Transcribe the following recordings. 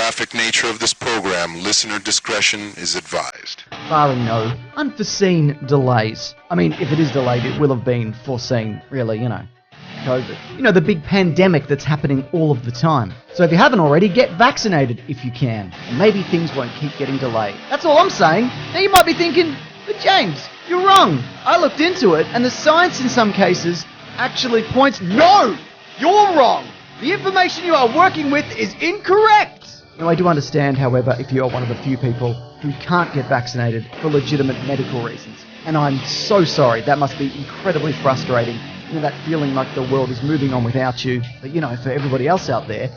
graphic nature of this program, listener discretion is advised. Barring no unforeseen delays. I mean, if it is delayed, it will have been foreseen, really, COVID. The big pandemic that's happening all of the time. So if you haven't already, get vaccinated if you can. And maybe things won't keep getting delayed. That's all I'm saying. Now you might be thinking, but James, you're wrong. I looked into it, and the science in some cases actually points... No! You're wrong! The information you are working with is incorrect! Now, I do understand, however, if you are one of the few people who can't get vaccinated for legitimate medical reasons. And I'm so sorry. That must be incredibly frustrating. That feeling like the world is moving on without you. But, for everybody else out there,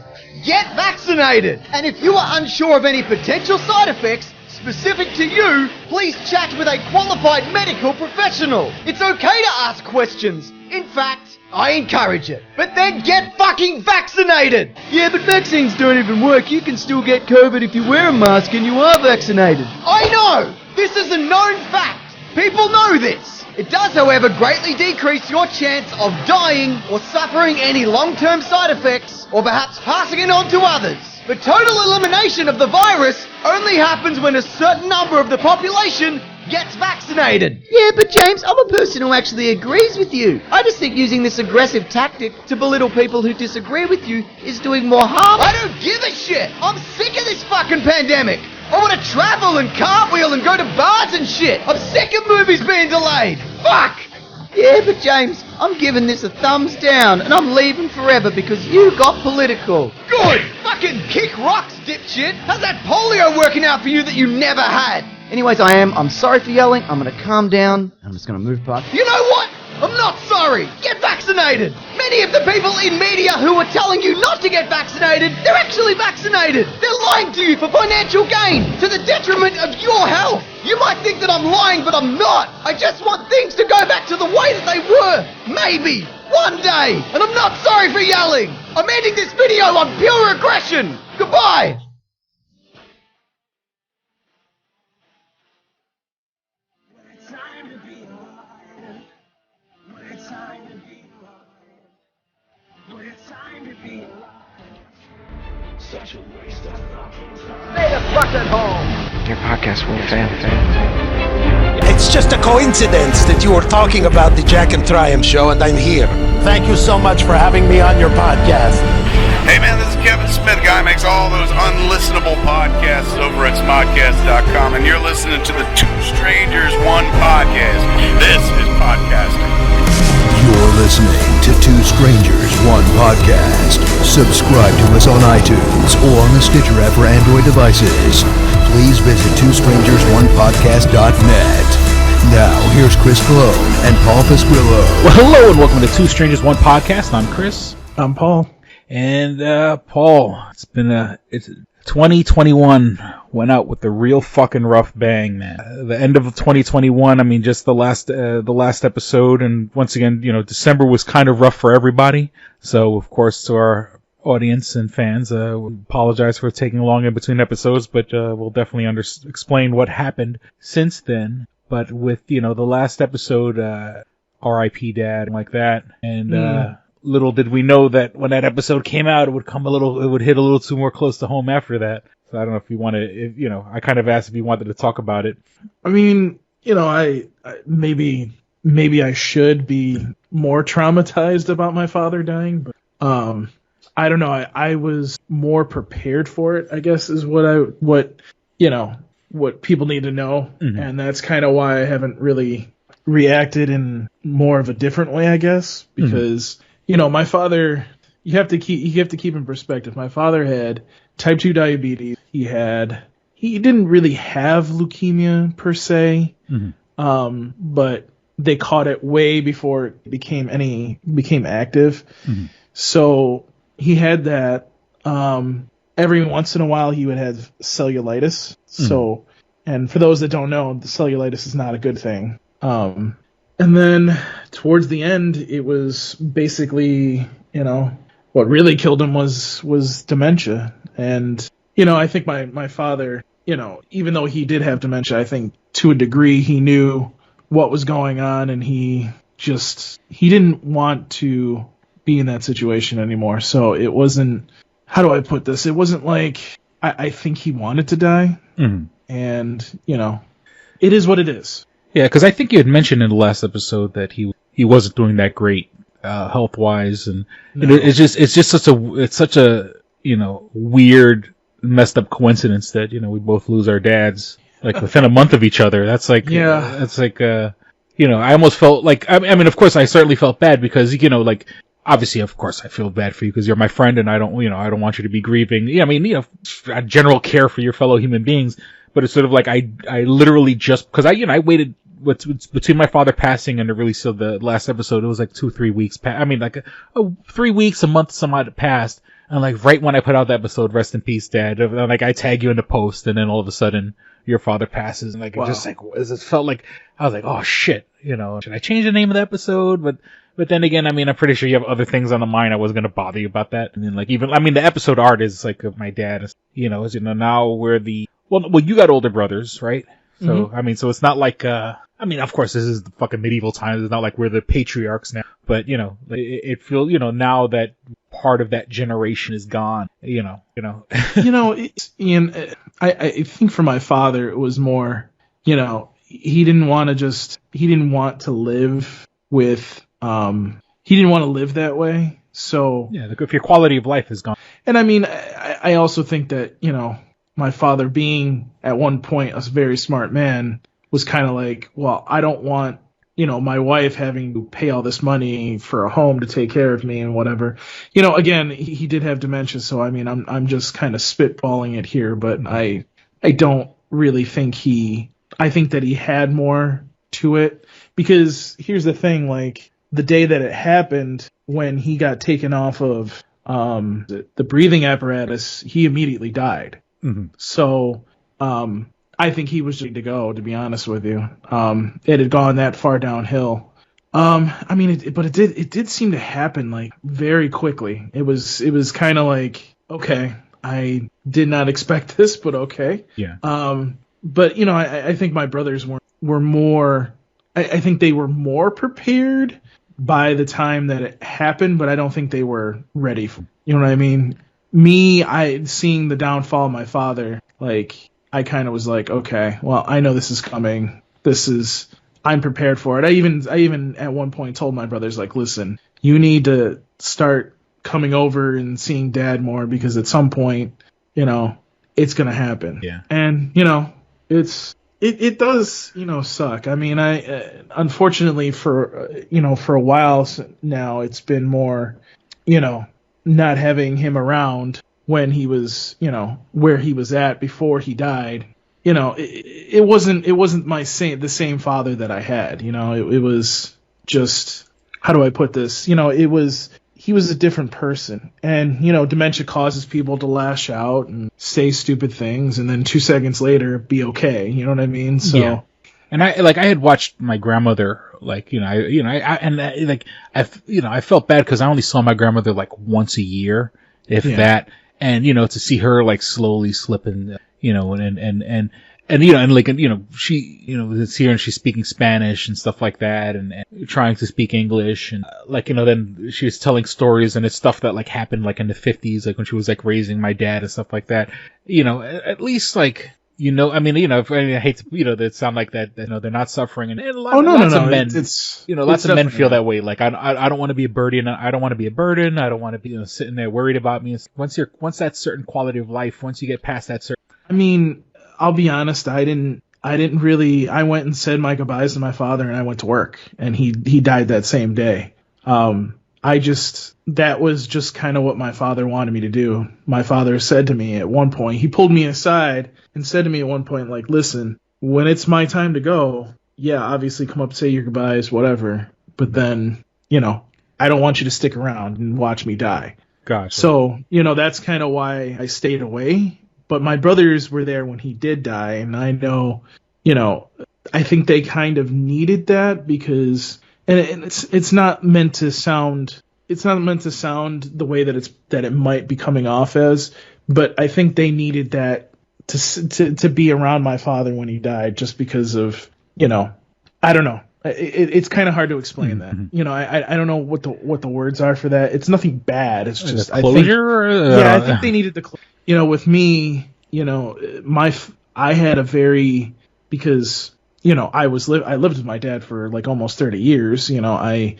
get vaccinated! And if you are unsure of any potential side effects specific to you, please chat with a qualified medical professional. It's okay to ask questions. In fact, I encourage it. But then get fucking vaccinated! Yeah, but vaccines don't even work. You can still get COVID if you wear a mask and you are vaccinated. I know! This is a known fact. People know this. It does, however, greatly decrease your chance of dying or suffering any long-term side effects or perhaps passing it on to others. But total elimination of the virus only happens when a certain number of the population gets vaccinated. Yeah, but James, I'm a person who actually agrees with you. I just think using this aggressive tactic to belittle people who disagree with you is doing more harm. I don't give a shit. I'm sick of this fucking pandemic. I want to travel and cartwheel and go to bars and shit. I'm sick of movies being delayed. Fuck! Yeah, but James, I'm giving this a thumbs down, and I'm leaving forever because you got political. Good! Fucking kick rocks, dipshit! How's that polio working out for you that you never had? Anyways, I'm sorry for yelling. I'm gonna calm down, and I'm just gonna move past. You know what? I'm not sorry! Get vaccinated! Many of the people in media who are telling you not to get vaccinated, they're actually vaccinated! They're lying to you for financial gain, to the detriment of your health! You might think that I'm lying, but I'm not! I just want things to go back to the way that they were! Maybe! One day! And I'm not sorry for yelling! I'm ending this video on pure aggression! Goodbye! Such a waste of time. Stay the fuck at home! Your podcast will fan. It's just a coincidence that you were talking about the Jack and Triumph show and I'm here. Thank you so much for having me on your podcast. Hey man, this is Kevin Smith, guy who makes all those unlistenable podcasts over at smodcast.com, and you're listening to the Two Strangers, One Podcast. This is podcasting. You're listening to Two Strangers, One Podcast. Subscribe to us on iTunes or on the Stitcher app for Android devices. Please visit twostrangersonepodcast.net. Now, here's Chris Cologne and Paul Pasquillo. Well, hello and welcome to Two Strangers, One Podcast. I'm Chris. I'm Paul. And, Paul, it's 2021 went out with a real fucking rough bang, man. The end of 2021, I mean, just the last episode, and once again, December was kind of rough for everybody. So, of course, to our audience and fans, we apologize for taking long in between episodes, but we'll definitely explain what happened since then. But with, the last episode, R.I.P. Dad, like that, and little did we know that when that episode came out, it would hit a little too more close to home after that. So I don't know if you want to, I kind of asked if you wanted to talk about it. I mean, I maybe I should be more traumatized about my father dying, but I don't know. I was more prepared for it, I guess, is what people need to know, and that's kind of why I haven't really reacted in more of a different way, I guess, because. My father, you have to keep in perspective. My father had type 2 diabetes. He didn't really have leukemia per se, but they caught it way before it became active. So he had that. Every once in a while he would have cellulitis. So, and for those that don't know, the cellulitis is not a good thing. And then towards the end, it was basically, what really killed him was dementia. And, I think my father, even though he did have dementia, I think to a degree he knew what was going on, and he didn't want to be in that situation anymore. So it wasn't, how do I put this? It wasn't like I think he wanted to die, and it is what it is. Yeah, because I think you had mentioned in the last episode that he wasn't doing that great health wise, and it's just such a weird, messed up coincidence that we both lose our dads like within a month of each other. That's like that's like I almost felt like I mean of course I certainly felt bad because like. Obviously, of course, I feel bad for you because you're my friend, and I don't want you to be grieving. Yeah, I mean, a general care for your fellow human beings, but it's sort of like I literally just because I waited between my father passing and the release of the last episode. It was like 2-3 weeks. I mean, like 3 weeks, a month, some odd passed, and like right when I put out the episode, rest in peace, Dad. Like I tag you in the post, and then all of a sudden your father passes, and like it just like it felt like I was like, oh shit, should I change the name of the episode? But then again, I mean, I'm pretty sure you have other things on the mind. I wasn't going to bother you about that. And then, like, the episode art is like of my dad. Now we're well, you got older brothers, right? So, I mean, so it's not like, of course, this is the fucking medieval times. It's not like we're the patriarchs now. But, it feels, now that part of that generation is gone, Ian, I think for my father, it was more, he didn't want to live with, he didn't want to live that way. So yeah, if your quality of life is gone. And I mean, I also think that, my father being at one point a very smart man was kind of like, well, I don't want, my wife having to pay all this money for a home to take care of me and whatever. Again, he did have dementia. So, I mean, I'm just kind of spitballing it here, but I don't really think I think that he had more to it because here's the thing, like, the day that it happened, when he got taken off of the breathing apparatus, he immediately died. So I think he was ready to go, to be honest with you. It had gone that far downhill. I mean, it did seem to happen like very quickly. It was kind of like, okay, I did not expect this, but okay. Yeah. But I think my brothers were more. I think they were more prepared by the time that it happened, but I don't think they were ready for, you know what I mean? Seeing the downfall of my father, like, I kind of was like, okay, well, I know this is coming. I'm prepared for it. I even at one point told my brothers, like, listen, you need to start coming over and seeing Dad more because at some point, it's going to happen. Yeah. And, it does, suck. I mean, unfortunately for a while now, it's been more, not having him around when he was, where he was at before he died. It wasn't the same father that I had. It was just, how do I put this? He was a different person, and dementia causes people to lash out and say stupid things, and then 2 seconds later be okay. You know what I mean? So, yeah. And I had watched my grandmother, like, I felt bad because I only saw my grandmother like once a year, if that, and to see her like slowly slipping, she, it's here and she's speaking Spanish and stuff like that and trying to speak English and then she was telling stories and it's stuff that like happened like in the 50s, like when she was like raising my dad and stuff like that. At least like, I hate to, that sound like that, they're not suffering and lots of men, lots of men feel that way. Like, I don't want to be a burden. I don't want to be a burden. I don't want to be sitting there worried about me. Once that certain quality of life, once you get past that certain, I mean, I'll be honest, I went and said my goodbyes to my father and I went to work and he died that same day. That was just kind of what my father wanted me to do. My father said to me at one point, he pulled me aside and said to me at one point, like, listen, when it's my time to go, yeah, obviously come up, say your goodbyes, whatever. But then, I don't want you to stick around and watch me die. Gotcha. So, that's kind of why I stayed away. But my brothers were there when he did die, and I know, I think they kind of needed that because, and it's not meant to sound the way that it might be coming off as, but I think they needed that to be around my father when he died, just because of, I don't know. It's kind of hard to explain that. I don't know what the words are for that. It's nothing bad. It's just closure. I think they needed the closure. With me, I had a very, because, I lived with my dad for like almost 30 years. I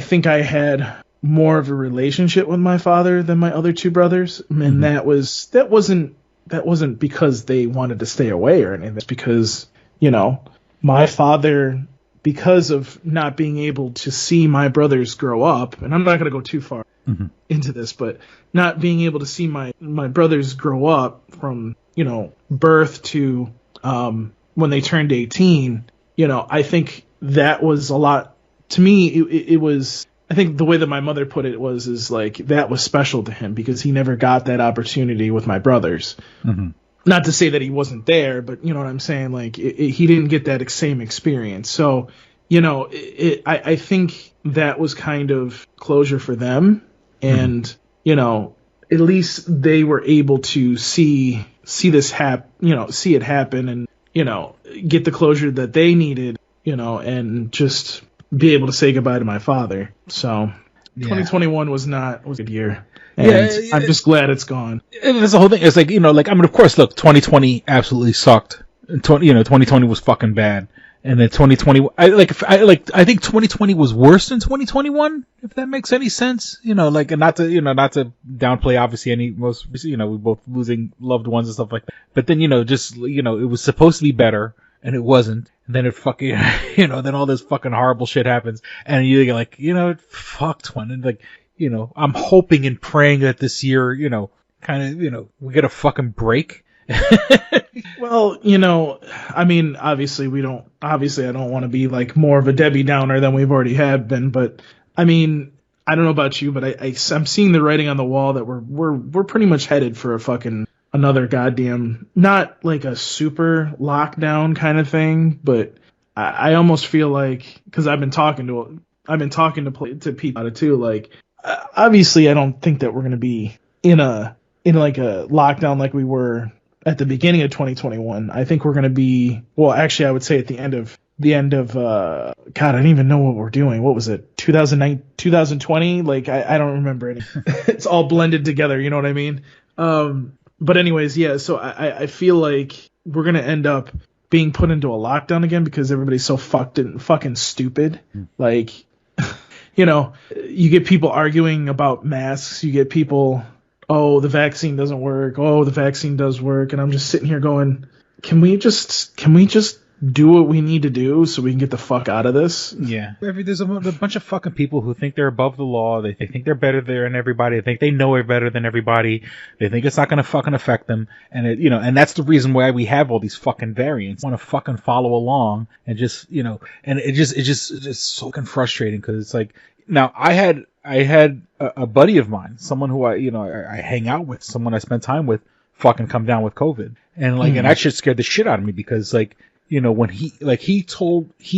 think I had more of a relationship with my father than my other two brothers. And that wasn't because they wanted to stay away or anything. It's because, my father, because of not being able to see my brothers grow up, and I'm not going to go too far into this, but not being able to see my brothers grow up from, birth to when they turned 18, I think that was a lot, to me, it was, I think the way that my mother put it is like, that was special to him because he never got that opportunity with my brothers. Not to say that he wasn't there, but you know what I'm saying? Like, he didn't get that same experience. So, I think that was kind of closure for them. And, at least they were able to see this see it happen and, get the closure that they needed, and just be able to say goodbye to my father. So 2021 was a good year. And I'm just glad it's gone. And that's the whole thing. It's like, of course, look, 2020 absolutely sucked. 2020 was fucking bad. And then 2020, I think 2020 was worse than 2021, if that makes any sense. And not to downplay, obviously, we both losing loved ones and stuff like that. But then, it was supposed to be better and it wasn't. And then it fucking, then all this fucking horrible shit happens. And you're like, fucked one. And like, I'm hoping and praying that this year, we get a fucking break. Well, obviously I don't want to be like more of a Debbie Downer than we've already had been, but I don't know about you, but I'm seeing the writing on the wall that we're pretty much headed for a fucking another goddamn, not like a super lockdown kind of thing, but I almost feel like, because I've been talking to people about it too, like, obviously I don't think that we're going to be in like a lockdown like we were at the beginning of 2021. I think we're going to be, well, actually I would say at the end of God, I don't even know what we're doing. What was it? 2020? Like, I don't remember any. It's all blended together. You know what I mean? But anyways, yeah, so I feel like we're going to end up being put into a lockdown again because everybody's so fucking stupid. Like, you get people arguing about masks. You get people, oh, the vaccine doesn't work. Oh, the vaccine does work. And I'm just sitting here going, can we just do what we need to do so we can get the fuck out of this? Yeah. There's a bunch of fucking people who think they're above the law. They think they're better than everybody. They think they know it better than everybody. They think it's not going to fucking affect them. And and that's the reason why we have all these fucking variants. Want to fucking follow along and just, and it's so fucking frustrating because it's like, now I had a buddy of mine, someone who I hang out with, someone I spend time with, fucking come down with COVID. And like, and that shit scared the shit out of me because like, when he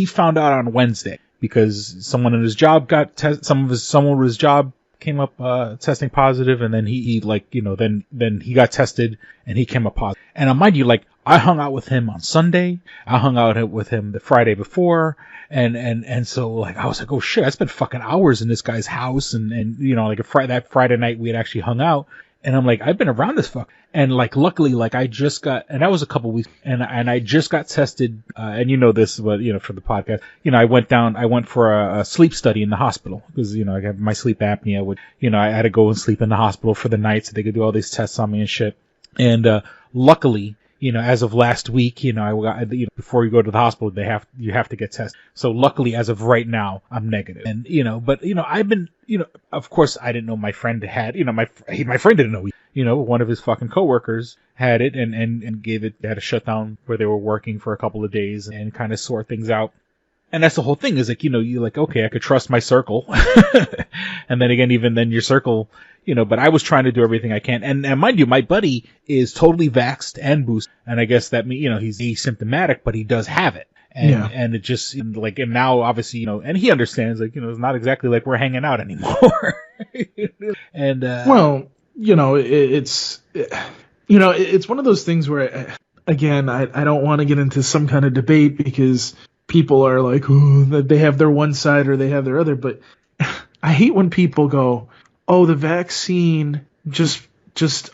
found out on Wednesday because someone in his job got someone with his job came up testing positive, and then he then he got tested and he came up positive. And mind you, like, I hung out with him on Sunday, I hung out with him the Friday before, and so like I was like, oh shit, I spent fucking hours in this guy's house, and like that Friday night we had actually hung out. And I'm like, I've been around this fuck. And like, luckily, like I just got, and that was a couple weeks, and I just got tested, and this, but for the podcast, I went for a sleep study in the hospital because, I have my sleep apnea, which, I had to go and sleep in the hospital for the night so they could do all these tests on me and shit. And, luckily, as of last week, I got, before you go to the hospital, you have to get tested. So luckily, as of right now, I'm negative. And, but, I've been, of course, I didn't know my friend had, my friend didn't know, one of his fucking coworkers had it and gave it, they had a shutdown where they were working for a couple of days and kind of sort things out. And that's the whole thing is like, you're like, okay, I could trust my circle. And then again, even then your circle, but I was trying to do everything I can. And mind you, my buddy is totally vaxxed and boosted. And I guess that he's asymptomatic, but he does have it. And it just like, and now obviously, and he understands like, it's not exactly like we're hanging out anymore. And, well, it's one of those things where, again, I don't want to get into some kind of debate because people are like, oh, they have their one side or they have their other. But I hate when people go, oh, the vaccine just just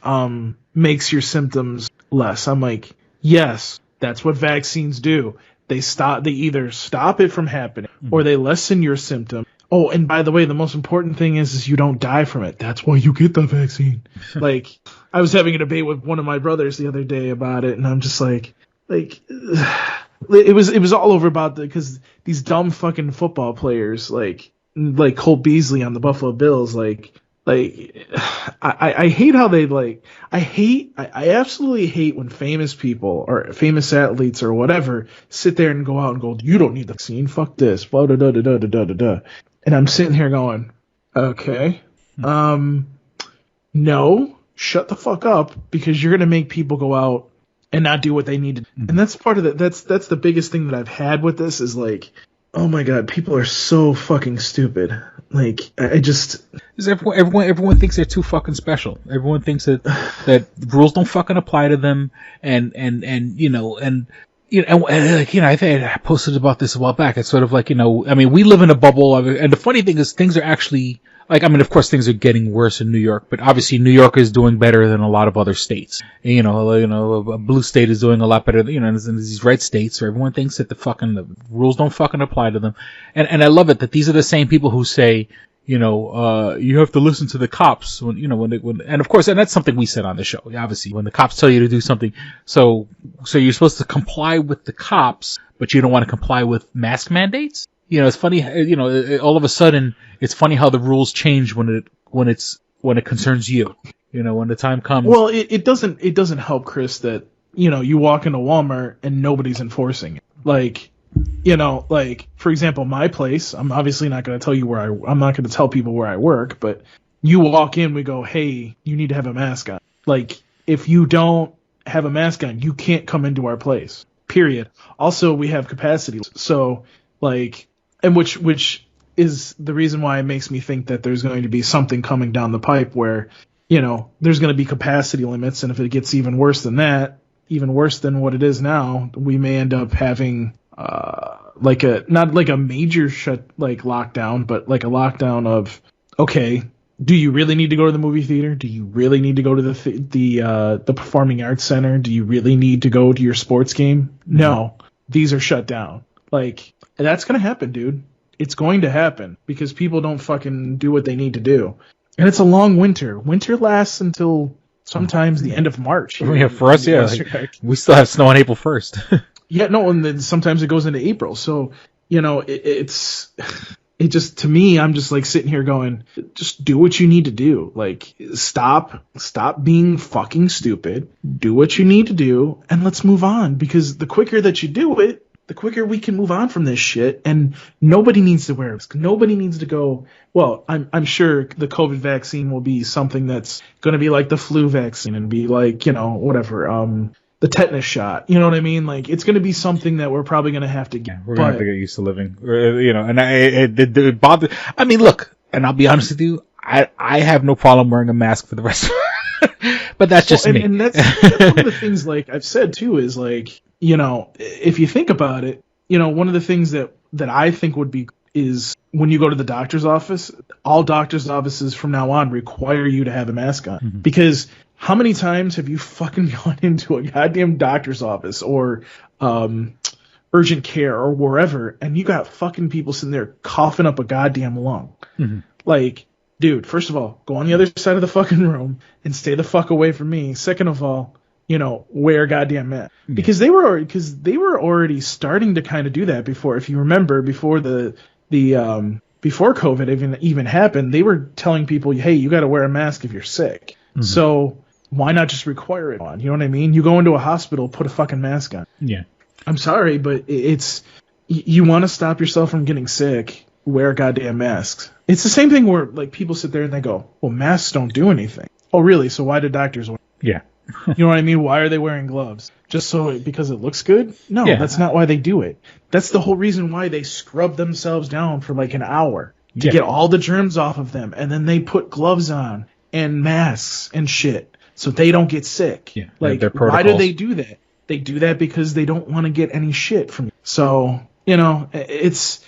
makes your symptoms less. I'm like, yes, that's what vaccines do. They either stop it from happening or they lessen your symptom. Oh, and by the way, the most important thing is you don't die from it. That's why you get the vaccine. Like, I was having a debate with one of my brothers the other day about it, and I'm just like it was all over about because these dumb fucking football players like Cole Beasley on the Buffalo Bills, I hate how they I absolutely hate when famous people or famous athletes or whatever sit there and go out and go, you don't need the vaccine, fuck this, blah da da da da da da da. And I'm sitting here going, okay, no, shut the fuck up, because you're gonna make people go out and not do what they need to. And that's part of that's the biggest thing that I've had with this is like, oh my god, people are so fucking stupid. Like, I just... Everyone thinks they're too fucking special. Everyone thinks that rules don't fucking apply to them, and I think I posted about this a while back. It's sort of like, we live in a bubble, and the funny thing is things are actually, of course things are getting worse in New York, but obviously New York is doing better than a lot of other states. A blue state is doing a lot better than, these red states where everyone thinks that the rules don't fucking apply to them. And I love it that these are the same people who say, you have to listen to the cops when and of course, and that's something we said on the show. Obviously, when the cops tell you to do something, so you're supposed to comply with the cops, but you don't want to comply with mask mandates. It's funny, all of a sudden, it's funny how the rules change when it concerns you. When the time comes. Well, it doesn't help, Chris, that, you walk into Walmart and nobody's enforcing it. For example, my place, I'm obviously not going to tell you I'm not going to tell people where I work, but you walk in, we go, hey, you need to have a mask on. If you don't have a mask on, you can't come into our place, period. Also, we have capacity. So, and which is the reason why it makes me think that there's going to be something coming down the pipe where, there's going to be capacity limits. And if it gets even worse than that, even worse than what it is now, we may end up having not like a major lockdown, but like a lockdown of, okay, do you really need to go to the movie theater? Do you really need to go to the performing arts center? Do you really need to go to your sports game? No, these are shut down. That's going to happen, dude. It's going to happen because people don't fucking do what they need to do. And it's a long winter. Winter lasts until sometimes the end of March. Yeah, for us, yeah. We still have snow on April 1st. Yeah, no, and then sometimes it goes into April. So, it just, to me, I'm just sitting here going, just do what you need to do. Stop being fucking stupid. Do what you need to do, and let's move on. Because the quicker that you do it, the quicker we can move on from this shit. And nobody needs to wear a mask. Nobody needs to go. Well, I'm sure the COVID vaccine will be something that's going to be like the flu vaccine and be whatever. The tetanus shot, you know what I mean? It's going to be something that we're probably going to have to get. We're going to have to get used to living, and it bothered. I mean, look, and I'll be honest with you, I have no problem wearing a mask for the rest of but that's just me. And that's one of the things, I've said too, is if you think about it, one of the things that I think would be is when you go to the doctor's office, all doctor's offices from now on require you to have a mask on. Because how many times have you fucking gone into a goddamn doctor's office or urgent care or wherever, and you got fucking people sitting there coughing up a goddamn lung? Dude, first of all, go on the other side of the fucking room and stay the fuck away from me. Second of all, wear a goddamn mask. Because they were already starting to kind of do that before. If you remember, before before COVID even happened, they were telling people, hey, you got to wear a mask if you're sick. So why not just require it on? You know what I mean? You go into a hospital, put a fucking mask on. Yeah. I'm sorry, but you want to stop yourself from getting sick, wear goddamn masks. It's the same thing where people sit there and they go, well, masks don't do anything. Oh, really? So why do doctors wear? Yeah. You know what I mean? Why are they wearing gloves? Just because it looks good? No, that's not why they do it. That's the whole reason why they scrub themselves down for an hour to get all the germs off of them, and then they put gloves on and masks and shit so they don't get sick. Yeah. Why do they do that? They do that because they don't want to get any shit from you. So, that's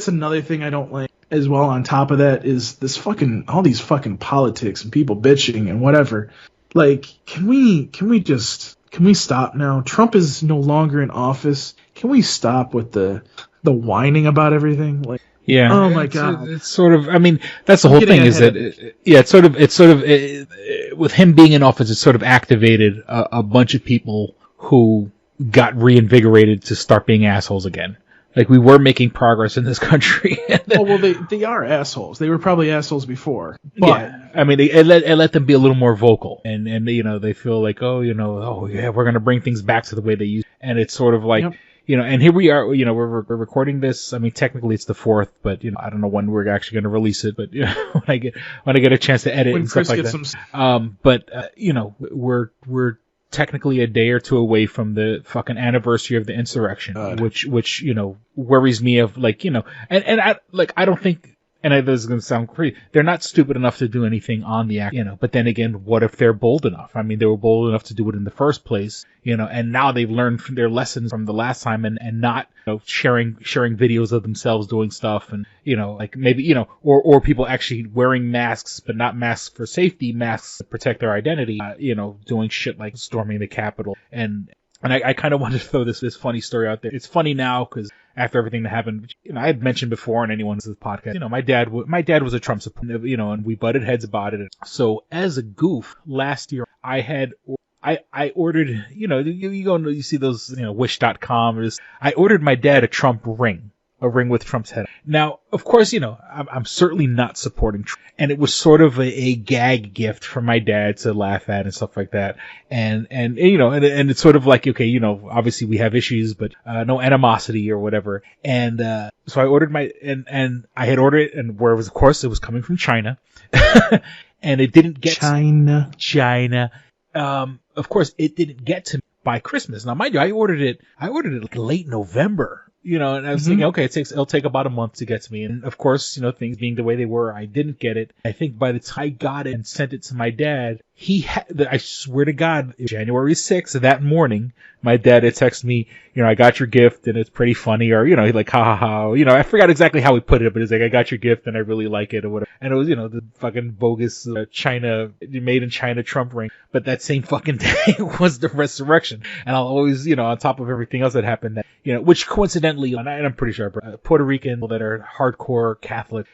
another thing I don't like. as well on top of that is this fucking, all these fucking politics and people bitching and whatever. Like, can we stop now? Trump is no longer in office. Can we stop with the whining about everything? Like, yeah. Oh my God. It's sort of, I mean, that's the whole thing is that, with him being in office, it sort of activated a bunch of people who got reinvigorated to start being assholes again. Like, we were making progress in this country. Well, they are assholes. They were probably assholes before. But yeah, I mean, it let them be a little more vocal, and they feel like, we're going to bring things back to the way they used, and it's sort of like, and here we are, we're recording this. I mean, technically it's the 4th, but I don't know when we're actually going to release it, but when I get a chance to edit when and Chris stuff like gets that. We're technically a day or two away from the fucking anniversary of the insurrection, which worries me of I don't think, and this is going to sound crazy, they're not stupid enough to do anything on the act, but then again, what if they're bold enough? I mean, they were bold enough to do it in the first place, and now they've learned from their lessons from the last time and not, sharing videos of themselves doing stuff and, maybe, or people actually wearing masks, but not masks for safety, masks to protect their identity, doing shit like storming the Capitol. And I kind of wanted to throw this funny story out there. It's funny now because after everything that happened, I had mentioned before on anyone's podcast, my dad was a Trump supporter, and we butted heads about it. So as a goof, last year I ordered, you go and you see those, wish.com. I ordered my dad a Trump ring. A ring with Trump's head. Now, of course, I'm certainly not supporting Trump. And it was sort of a gag gift for my dad to laugh at and stuff like that. And it's sort of like, okay, obviously we have issues, but, no animosity or whatever. And, so I ordered and I had ordered it, and where it was, of course, it was coming from China. And it didn't get China. Of course, it didn't get to me by Christmas. Now, mind you, I ordered it like late November. And I was thinking, okay, it'll take about a month to get to me. And of course, things being the way they were, I didn't get it. I think by the time I got it and sent it to my dad, I swear to God, January 6th, that morning, my dad had texted me, I got your gift and it's pretty funny, or, he like, ha ha ha. I forgot exactly how he put it, but it's like, I got your gift and I really like it or whatever. And it was, the fucking bogus China, made in China Trump ring. But that same fucking day was the resurrection. And I'll always, on top of everything else that happened, that, which coincidentally, and I'm pretty sure, Puerto Rican that are hardcore Catholic,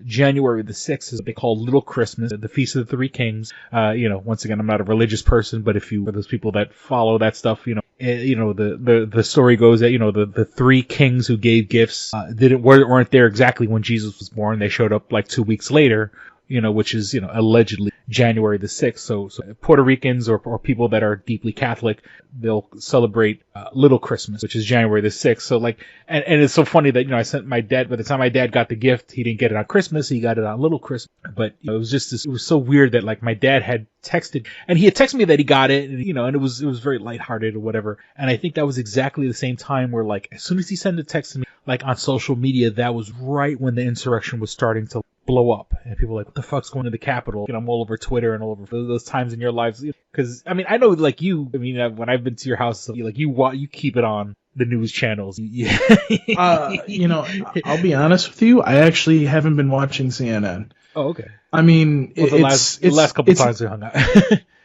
January the 6th is what they call Little Christmas, the Feast of the Three Kings. Once again, I'm not a religious person, but for those people that follow that stuff, the story goes that, the three kings who gave gifts, weren't there exactly when Jesus was born. They showed up like 2 weeks later, which is, allegedly January the 6th. So Puerto Ricans or people that are deeply Catholic, they'll celebrate Little Christmas, which is January the 6th. So and it's so funny that, I sent my dad, by the time my dad got the gift, he didn't get it on Christmas, he got it on Little Christmas. But it was just it was so weird that my dad had texted, and he had texted me that he got it, and, and it was very lighthearted or whatever. And I think that was exactly the same time where, as soon as he sent a text to me, on social media, that was right when the insurrection was starting to blow up, and people were like, what the fuck's going to the Capitol? I'm all over Twitter and all over those times in your lives, because I know when I've been to your house, you keep it on the news channels. I'll be honest with you, I actually haven't been watching CNN. Oh, okay. The last couple times we hung out.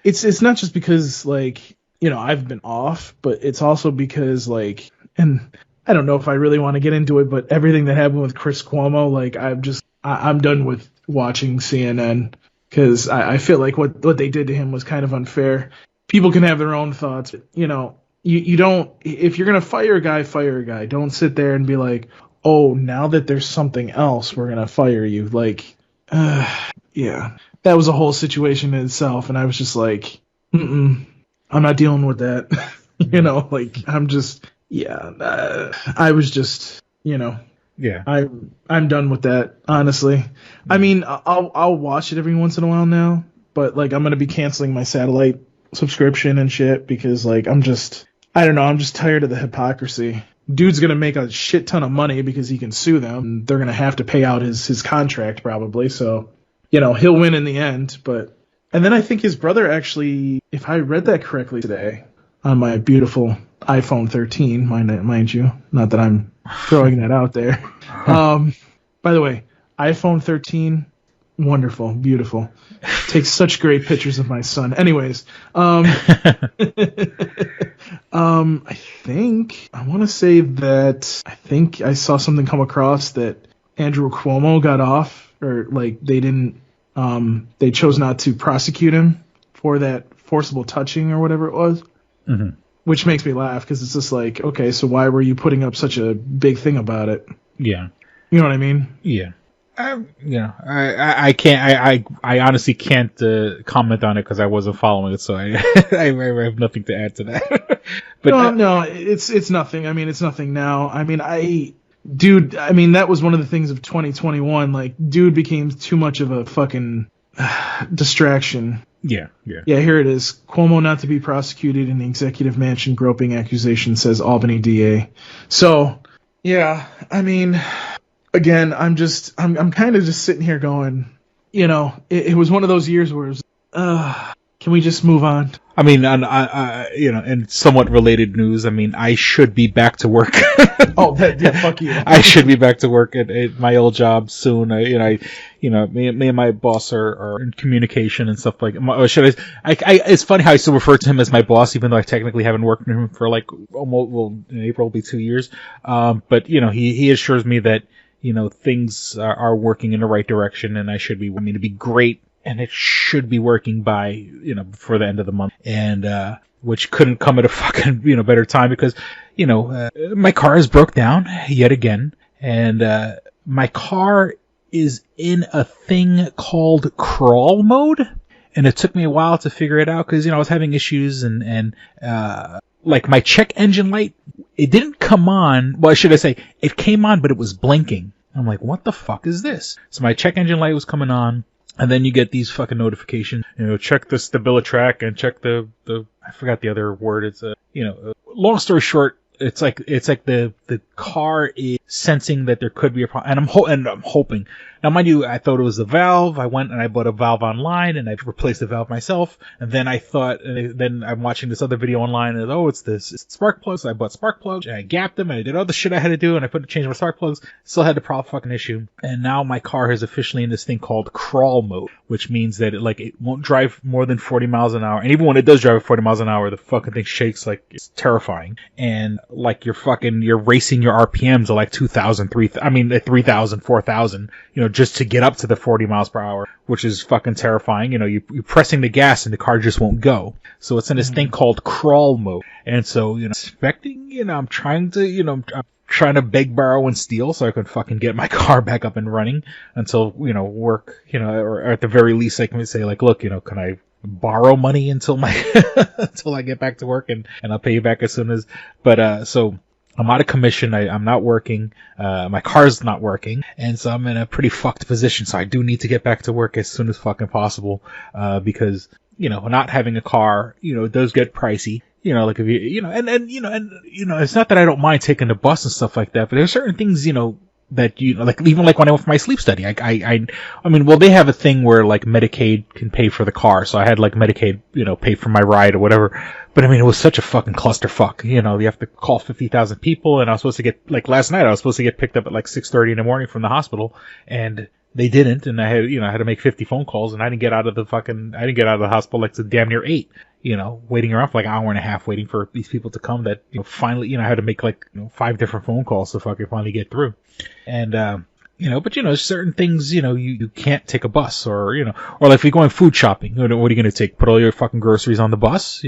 it's not just because I've been off, but it's also because and I don't know if I really want to get into it, but everything that happened with Chris Cuomo, I'm done with watching CNN, because I feel like what they did to him was kind of unfair. People can have their own thoughts. You don't, if you're going to fire a guy. Don't sit there and be like, oh, now that there's something else, we're going to fire you. Yeah, that was a whole situation in itself. And I was just like, I'm not dealing with that. I was just, yeah, I'm done with that, honestly. I mean, I'll watch it every once in a while now, but I'm gonna be canceling my satellite subscription and shit, because I'm just tired of the hypocrisy. Dude's gonna make a shit ton of money because he can sue them, and they're gonna have to pay out his contract probably, so he'll win in the end. And then I think his brother actually, if I read that correctly today on my beautiful iPhone 13, mind you, not that I'm throwing that out there. By the way, iPhone 13, wonderful, beautiful. Takes such great pictures of my son. Anyways, I want to say that I think I saw something come across that Andrew Cuomo got off, or like they chose not to prosecute him for that forcible touching or whatever it was. Mm-hmm. Which makes me laugh because it's just like, okay, so why were you putting up such a big thing about it? Yeah. You know what I mean? Yeah. I can't. I honestly can't comment on it because I wasn't following it, so I have nothing to add to that. But no, it's nothing. I mean, it's nothing now. I mean, that was one of the things of 2021. Like, dude became too much of a fucking distraction. Yeah. Here it is. Cuomo not to be prosecuted in the executive mansion groping accusation, says Albany DA. So, yeah, I mean, again, I'm kind of just sitting here going, it was one of those years where it was, can we just move on? I mean, in somewhat related news, I mean, I should be back to work. Fuck you. I should be back to work at my old job soon. Me and my boss are in communication and stuff like. It's funny how I still refer to him as my boss, even though I technically haven't worked with him for like almost, in April will be 2 years. But he assures me that things are working in the right direction, and I should be. I mean, it'd be great. And it should be working by, before the end of the month. And, which couldn't come at a fucking, better time because, my car is broke down yet again. And, my car is in a thing called crawl mode. And it took me a while to figure it out because, I was having issues and like my check engine light, it didn't come on. Well, should I say it came on, but it was blinking. I'm like, what the fuck is this? So my check engine light was coming on. And then you get these fucking notifications, check the StabiliTrak and check the I forgot the other word. It's long story short, it's like the car is sensing that there could be a problem. And I'm hoping. Now, mind you, I thought it was the valve. I went and I bought a valve online and I replaced the valve myself. And then I thought, then I'm watching this other video online and it's spark plugs. So I bought spark plugs and I gapped them and I did all the shit I had to do and I changed my spark plugs. Still had the problem fucking issue. And now my car is officially in this thing called crawl mode, which means that it won't drive more than 40 miles an hour. And even when it does drive at 40 miles an hour, the fucking thing shakes like it's terrifying. And like you're racing your RPMs at like 2,000, 3,000, 4,000, just to get up to the 40 miles per hour, which is fucking terrifying. You're pressing the gas and the car just won't go. So it's in this thing called crawl mode. And so, expecting, I'm trying to beg, borrow, and steal so I can fucking get my car back up and running until, work, or at the very least I can say like, look, can I borrow money until until I get back to work and I'll pay you back as soon as, so I'm out of commission. I'm not working. My car's not working. And so I'm in a pretty fucked position. So I do need to get back to work as soon as fucking possible. Because, not having a car, it does get pricey. Like if it's not that I don't mind taking the bus and stuff like that, but there's certain things, that like even like when I went for my sleep study, they have a thing where like Medicaid can pay for the car, so I had like Medicaid, pay for my ride or whatever. But it was such a fucking clusterfuck. You have to call 50,000 people, and I was supposed to get like last night I was supposed to get picked up at like 6:30 in the morning from the hospital, and they didn't, and I had to make 50 phone calls, and I didn't get out of the hospital like to damn near 8. Waiting around for like an hour and a half waiting for these people to come that, finally, I had to make like, 5 different phone calls to fucking finally get through. And, but certain things, you can't take a bus or like if you're going food shopping, what are you going to take? Put all your fucking groceries on the bus?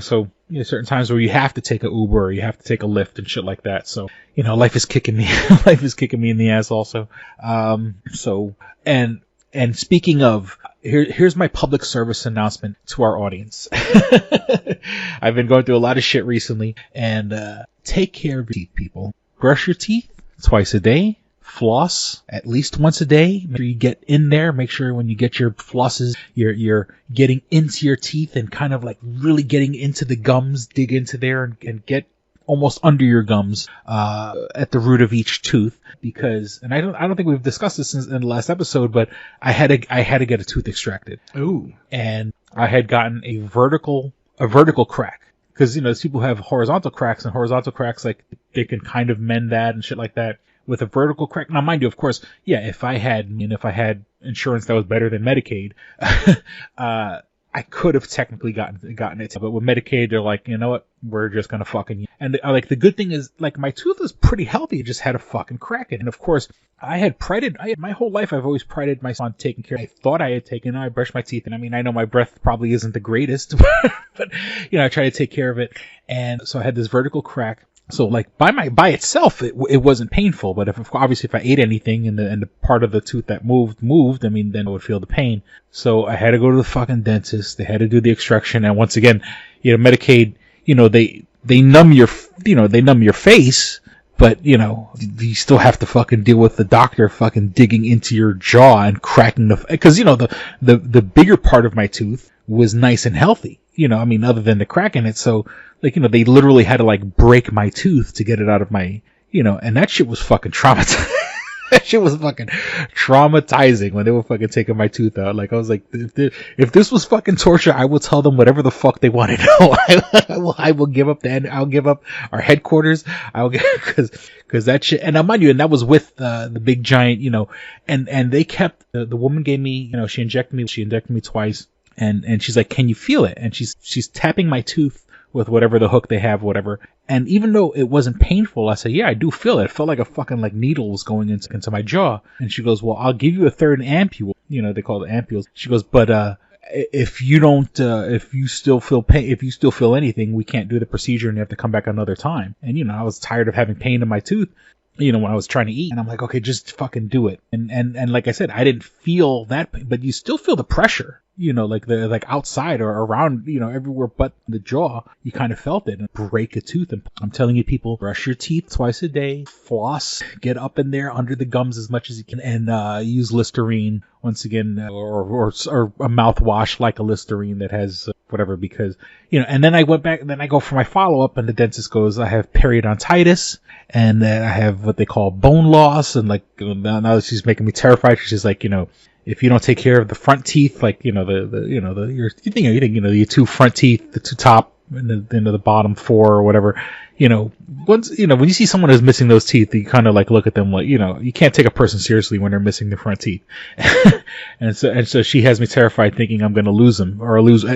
So, certain times where you have to take a Uber or you have to take a Lyft and shit like that. So, life is kicking me in the ass also. And speaking of, here's my public service announcement to our audience. I've been going through a lot of shit recently, and take care of your teeth, people. Brush your teeth twice a day. Floss at least once a day. Make sure you get in there. Make sure when you get your flosses, you're getting into your teeth and kind of like really getting into the gums. Dig into there and get almost under your gums at the root of each tooth, because I don't think we've discussed this in the last episode, but I had to get a tooth extracted. Ooh. And I had gotten a vertical crack, because there's people who have horizontal cracks, and horizontal cracks, like they can kind of mend that and shit like that. with a vertical crack. Now, mind you, of course, yeah, if I had insurance that was better than Medicaid, I could have technically gotten it, but with Medicaid, they're like, you know what, we're just gonna fucking. And like the good thing is, like my tooth was pretty healthy, it just had a fucking crack in it. And of course, my whole life I've always prided myself on taking care. I thought I had taken. I brushed my teeth, and I mean, I know my breath probably isn't the greatest, but I try to take care of it. And so I had this vertical crack. So like by itself, it wasn't painful, but obviously if I ate anything and the part of the tooth that moved, I mean, then I would feel the pain. So I had to go to the fucking dentist. They had to do the extraction. And once again, Medicaid, they numb your face, but you still have to fucking deal with the doctor fucking digging into your jaw and cracking because the bigger part of my tooth was nice and healthy. I mean, other than the crack in it. So, like, they literally had to, like, break my tooth to get it out of my, and that shit was fucking traumatizing. That shit was fucking traumatizing when they were fucking taking my tooth out. Like, I was like, if this was fucking torture, I will tell them whatever the fuck they want to know. I will give up I'll give up our headquarters. Cause that shit, and mind you, and that was with, the big giant, and they kept, the woman gave me, she injected me twice. And she's like, can you feel it? And she's tapping my tooth with whatever the hook they have, whatever. And even though it wasn't painful, I said, yeah, I do feel it. It felt like a fucking like needle was going into my jaw. And she goes, well, I'll give you a third ampule. They call it ampules. She goes, but if you still feel pain, if you still feel anything, we can't do the procedure and you have to come back another time. And I was tired of having pain in my tooth. When I was trying to eat, and I'm like, okay, just fucking do it. And like I said, I didn't feel that pain, but you still feel the pressure, like outside or around, everywhere but the jaw, you kind of felt it. And break a tooth. And I'm telling you, people, brush your teeth twice a day, floss, get up in there under the gums as much as you can, and use Listerine once again, or a mouthwash like a Listerine that has whatever, because, and then I went back, and then I go for my follow-up, and the dentist goes, I have periodontitis, and then I have what they call bone loss, and like, now she's making me terrified, she's like, if you don't take care of the front teeth, like, your two front teeth, the two top, and the bottom four or whatever, once, when you see someone who's missing those teeth, you kind of like look at them like, you can't take a person seriously when they're missing the front teeth. and so she has me terrified thinking I'm going to lose them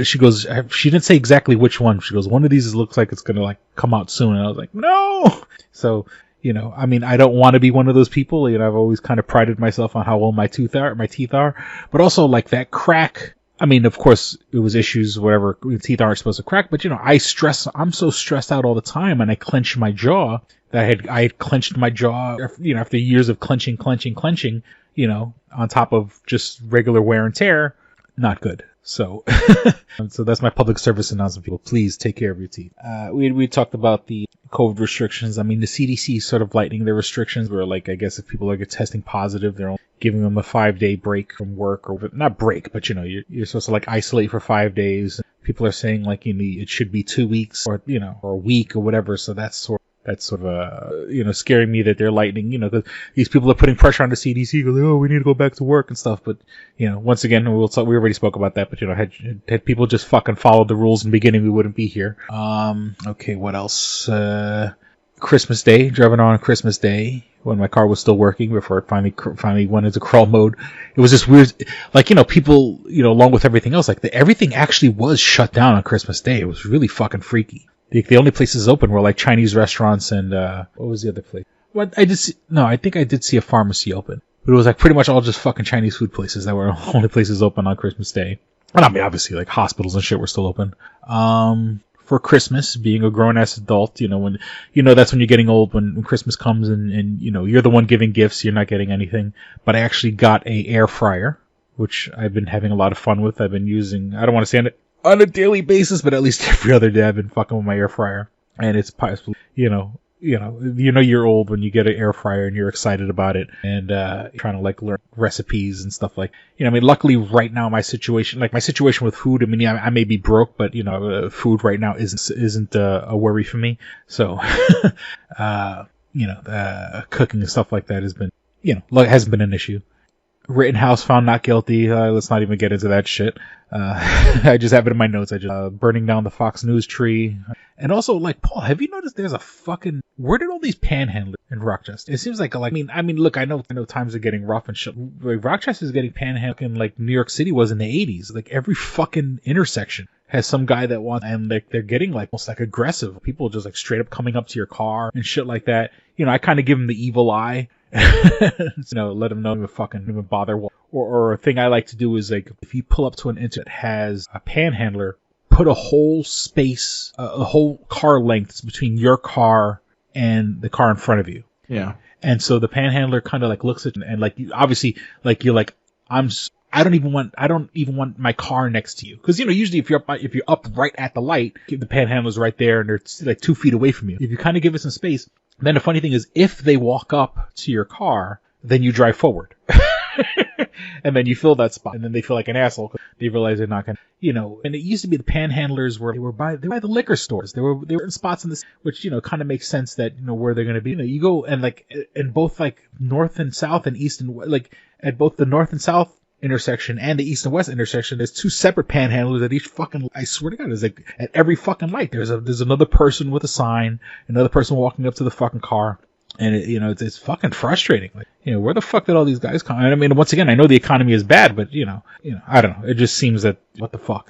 she goes, she didn't say exactly which one. She goes, one of these looks like it's going to like come out soon. And I was like, no. So, I mean, I don't want to be one of those people. I've always kind of prided myself on how well my teeth are, but also like that crack. I mean, of course, it was issues, whatever, teeth aren't supposed to crack, but, I'm so stressed out all the time, and I clench my jaw, that I had clenched my jaw, after years of clenching, on top of just regular wear and tear, not good. So, so that's my public service announcement, people. Please take care of your teeth. We talked about the COVID restrictions. I mean, the CDC is sort of lightening their restrictions where, like, I guess if people are testing positive, they're only giving them a 5-day break from work, or not break, but you're supposed to like isolate for 5 days. People are saying like, it should be 2 weeks or a week or whatever. So that's sort of, scaring me that they're lightening, because these people are putting pressure on the CDC, going, oh, we need to go back to work and stuff. But, once again, we already spoke about that, but, had people just fucking followed the rules in the beginning, we wouldn't be here. Okay, what else? Christmas Day, driving on Christmas Day, when my car was still working before it finally went into crawl mode. It was just weird. Like, people, along with everything else, like everything actually was shut down on Christmas Day. It was really fucking freaky. The only places open were like Chinese restaurants and, what was the other place? I think I did see a pharmacy open, but it was like pretty much all just fucking Chinese food places that were only places open on Christmas Day. And I mean, obviously like hospitals and shit were still open. For Christmas, being a grown-ass adult, when, that's when you're getting old, when Christmas comes and, you're the one giving gifts, you're not getting anything. But I actually got a air fryer, which I've been having a lot of fun with. I've been using, I don't want to say on a daily basis, but at least every other day I've been fucking with my air fryer. And it's possibly, you're old when you get an air fryer and you're excited about it and trying to like learn recipes and stuff like, I mean, luckily right now my situation with food, I mean, I may be broke, but food right now isn't a worry for me. So, cooking and stuff like that has been, hasn't been an issue. Rittenhouse found not guilty. Let's not even get into that shit. I just have it in my notes. Burning down the Fox News tree. And also, like, Paul, have you noticed there's a fucking... Where did all these panhandlers in Rochester? It seems like I mean, look, I know times are getting rough and shit. Like, Rochester's getting panhandling like New York City was in the 80s. Like, every fucking intersection has some guy that wants, and like they're getting like almost like aggressive. People just like straight up coming up to your car and shit like that. You know, I kind of give them the evil eye. Let them know to fucking even bother. Or a thing I like to do is like, if you pull up to an intersection that has a panhandler, put a whole space, a whole car length between your car and the car in front of you. Yeah. And so the panhandler kind of like looks at you and like, obviously, like you're like, I don't even want my car next to you. Cause usually if you're up right at the light, the panhandler's right there and they're like 2 feet away from you. If you kind of give it some space, then the funny thing is if they walk up to your car, then you drive forward. And then you fill that spot, and then they feel like an asshole because they realize they're not gonna, And it used to be the panhandlers were they were by the liquor stores. They were in spots in this, which kind of makes sense that where they're gonna be. You go and like in both like north and south and east and like at both the north and south intersection and the east and west intersection, there's 2 separate panhandlers at each fucking. I swear to God, there's like at every fucking light. There's another person with a sign, another person walking up to the fucking car. And it's fucking frustrating. Like, where the fuck did all these guys come? I mean, once again, I know the economy is bad, but I don't know. It just seems that what the fuck.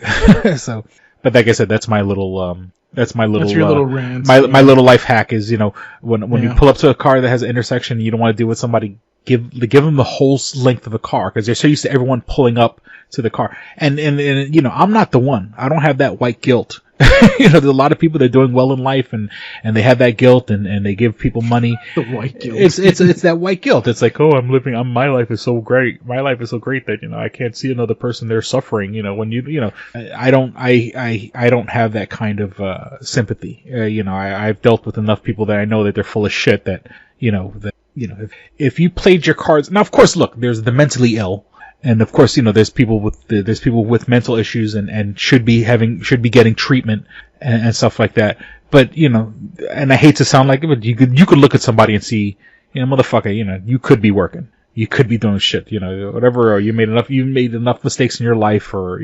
So, but like I said, that's my little That's your little rant. My little life hack is when you pull up to a car that has an intersection, and you don't want to deal with somebody. Give them the whole length of the car because they're so used to everyone pulling up to the car. And I'm not the one. I don't have that white guilt. There's a lot of people that are doing well in life and they have that guilt and they give people money. The white guilt. It's that white guilt. It's like, oh, my life is so great. My life is so great that, I can't see another person there suffering. When I don't have that kind of, sympathy. I've dealt with enough people that I know that they're full of shit that, if you played your cards, now of course, look, there's the mentally ill. And of course, there's people with mental issues and should be getting treatment and stuff like that. But, and I hate to sound like it, but you could look at somebody and see, motherfucker, you could be working. You could be doing shit, whatever, or you made enough mistakes in your life or,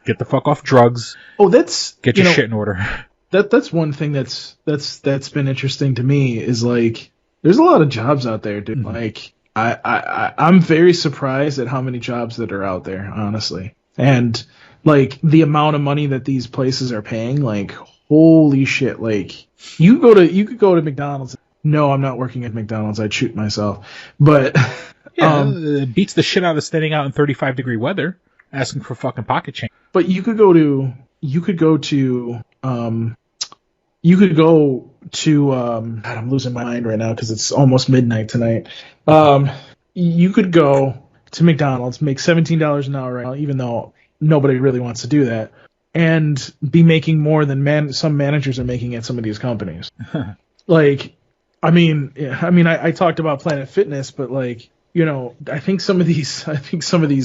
get the fuck off drugs. Oh, get your shit in order. That's one thing that's been interesting to me is like, there's a lot of jobs out there, dude. Mm-hmm. Like, I'm very surprised at how many jobs that are out there, honestly. And like the amount of money that these places are paying, like holy shit. Like you could go to McDonald's. No, I'm not working at McDonald's. I'd shoot myself. But it beats the shit out of standing out in 35-degree weather asking for fucking pocket change. But you could go to God, I'm losing my mind right now because it's almost midnight tonight. You could go to McDonald's, make $17 an hour right now, even though nobody really wants to do that, and be making more than some managers are making at some of these companies. Like, I talked about Planet Fitness, but like, I think some of these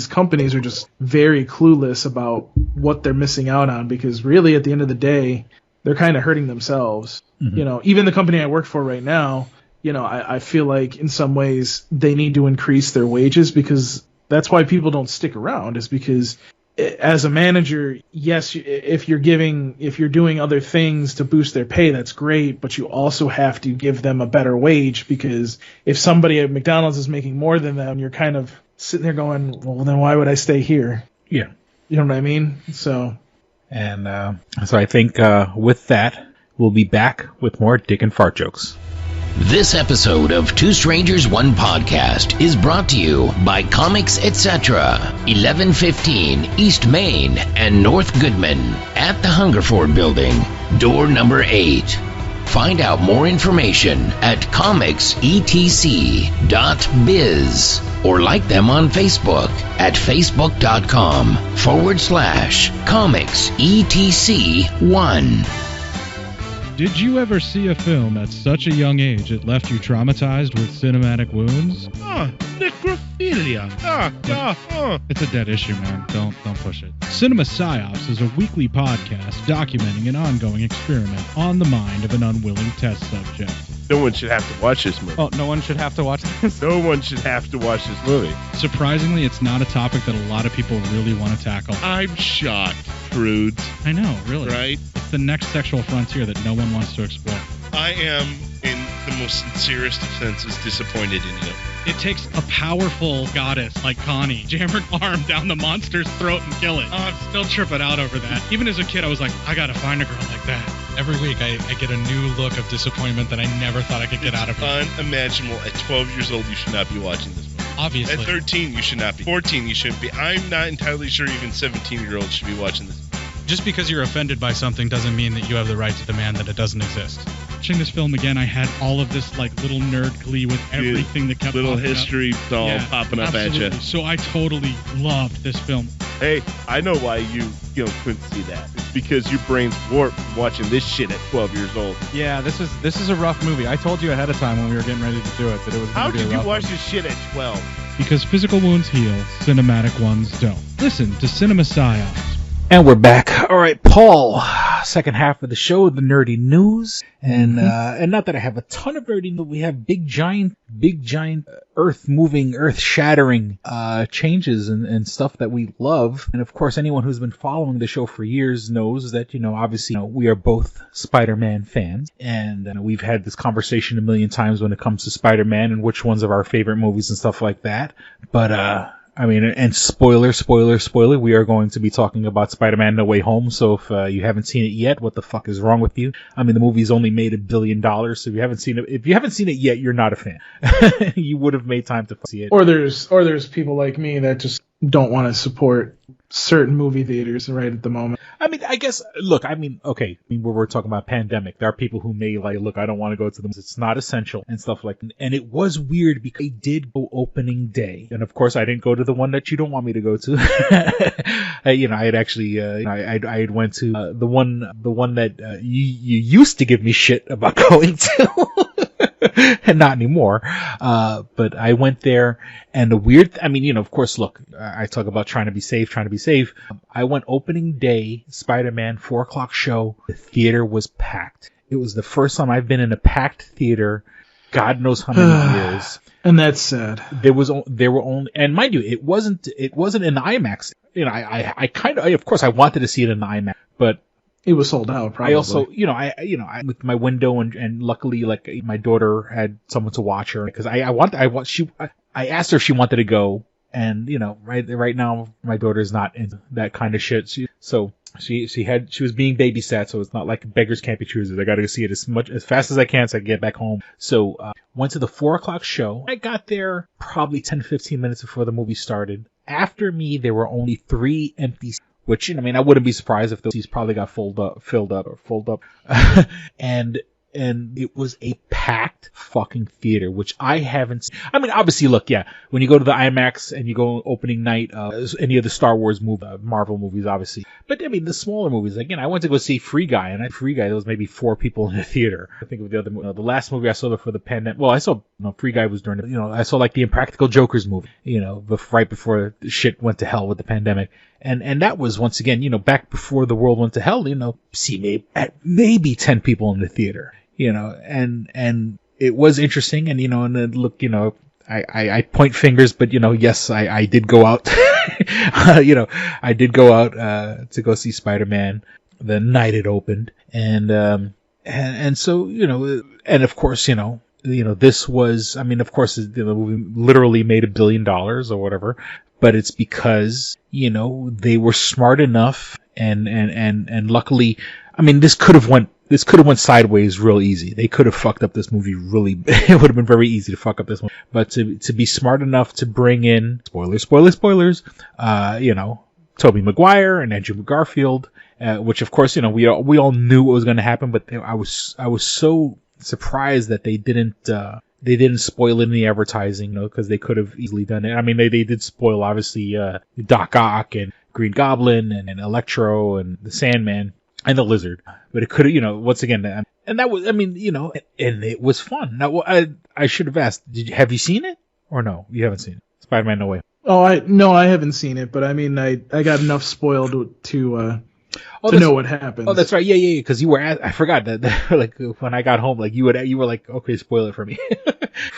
companies are just very clueless about what they're missing out on because really at the end of the day, they're kind of hurting themselves. Mm-hmm. Even the company I work for right now, I feel like in some ways they need to increase their wages because that's why people don't stick around is because as a manager, yes, if you're doing other things to boost their pay, that's great, but you also have to give them a better wage because if somebody at McDonald's is making more than them, you're kind of sitting there going, well, then why would I stay here? Yeah. You know what I mean? So I think with that, we'll be back with more dick and fart jokes. This episode of Two Strangers, One Podcast is brought to you by Comics Etc. 1115 East Main and North Goodman at the Hungerford Building, door number 8. Find out more information at comicsetc.biz or like them on Facebook at facebook.com/comicsetc1. Did you ever see a film at such a young age it left you traumatized with cinematic wounds? Necrophilia. It's a dead issue, man. Don't push it. Cinema Psyops is a weekly podcast documenting an ongoing experiment on the mind of an unwilling test subject. No one should have to watch this movie. Oh, no one should have to watch this? No one should have to watch this movie. Surprisingly, it's not a topic that a lot of people really want to tackle. I'm shocked, prudes. I know, really. Right? It's the next sexual frontier that no one wants to explore. I am, in the most sincerest of senses, disappointed in you. It takes a powerful goddess like Connie, jam her arm down the monster's throat and kill it. Oh, I'm still tripping out over that. Even as a kid, I was like, I gotta find a girl like that. Every week, I get a new look of disappointment that I never thought I could get out of it. Unimaginable. At 12 years old, you should not be watching this movie. Obviously. At 13, you should not be. 14, you shouldn't be. I'm not entirely sure even 17-year-olds should be watching this. Just because you're offended by something doesn't mean that you have the right to demand that it doesn't exist. Watching this film again, I had all of this like little nerd glee with everything that kept little popping history up. all popping up absolutely. at you. So I totally loved this film. Hey, I know why you couldn't see that. It's because your brain's warped from watching this shit at 12 years old. Yeah, this is a rough movie. I told you ahead of time when we were getting ready to do it that it was going to be a rough How could you watch one. this shit at 12? Because physical wounds heal, cinematic ones don't. Listen to Cinema Psyops. And we're back. All right, Paul. Second half of the show, the nerdy news, and not that I have a ton of nerdy news. We have big giant, earth-moving, earth-shattering changes and stuff that we love. And of course, anyone who's been following the show for years knows that obviously we are both Spider-Man fans, and we've had this conversation a million times when it comes to Spider-Man and which ones of our favorite movies and stuff like that. But I mean, and spoiler, we are going to be talking about Spider-Man No Way Home, so if you haven't seen it yet, what the fuck is wrong with you? I mean, the movie's only made $1 billion, so if you haven't seen it yet, you're not a fan. You would have made time to see it. Or there's people like me that just don't want to support certain movie theaters right at the moment. I mean, I guess, look, okay, where we're talking about pandemic, there are people who may look, I don't want to go to them. It's not essential and stuff like that. And it was weird because I did go opening day. And of course, I didn't go to the one that you don't want me to go to. I had actually, I had went to the one that you used to give me shit about going to. And not anymore. But I went there, and the weird, of course, look, I talk about trying to be safe. I went opening day, Spider-Man, 4:00 show. The theater was packed. It was the first time I've been in a packed theater, God knows how many years. And that's sad. There were only, and mind you, it wasn't in IMAX. Of course, I wanted to see it in the IMAX, but it was sold out, probably. I also, I with my window and luckily, my daughter had someone to watch her because I asked her if she wanted to go, and right now my daughter's not into that kind of shit. She was being babysat, so it's not like beggars can't be choosers. I got to see it as fast as I can so I can get back home. So went to the 4:00 show. I got there probably 10-15 minutes before the movie started. After me, there were only 3 empty seats. Which, I wouldn't be surprised if those seats probably got filled up. And it was a packed fucking theater, which I haven't seen. Obviously, look, yeah, when you go to the IMAX and you go opening night, any of the Star Wars movie, Marvel movies, obviously. But, the smaller movies, again, I went to go see Free Guy, and Free Guy, there was maybe 4 people in the theater. I think of the other, the last movie I saw before the pandemic, well, I saw, Free Guy was during, I saw the Impractical Jokers movie, right before shit went to hell with the pandemic. And that was, once again, back before the world went to hell, see maybe 10 people in the theater, and it was interesting. And, and then look, I point fingers, but, yes, I did go out, I did go out, to go see Spider-Man the night it opened. And so, and of course, this was, of course, the movie literally made $1 billion or whatever. But it's because, they were smart enough and luckily, this could have went sideways real easy. They could have fucked up this movie really, it would have been very easy to fuck up this movie. But to be smart enough to bring in, spoilers, Tobey Maguire and Andrew Garfield, which of course, we all knew what was going to happen, but I was so surprised that they didn't spoil it in the advertising, because they could have easily done it. They did spoil, obviously, Doc Ock and Green Goblin and Electro and the Sandman and the Lizard. But it could have, once again, and that was, and it was fun. Now, I should have asked, have you seen it? Or no, you haven't seen it? Spider-Man No Way. Oh, I haven't seen it, but I got enough spoiled to know what happens. Oh, that's right. Yeah. Because you were I forgot that when I got home, you were like, okay, spoil it for me,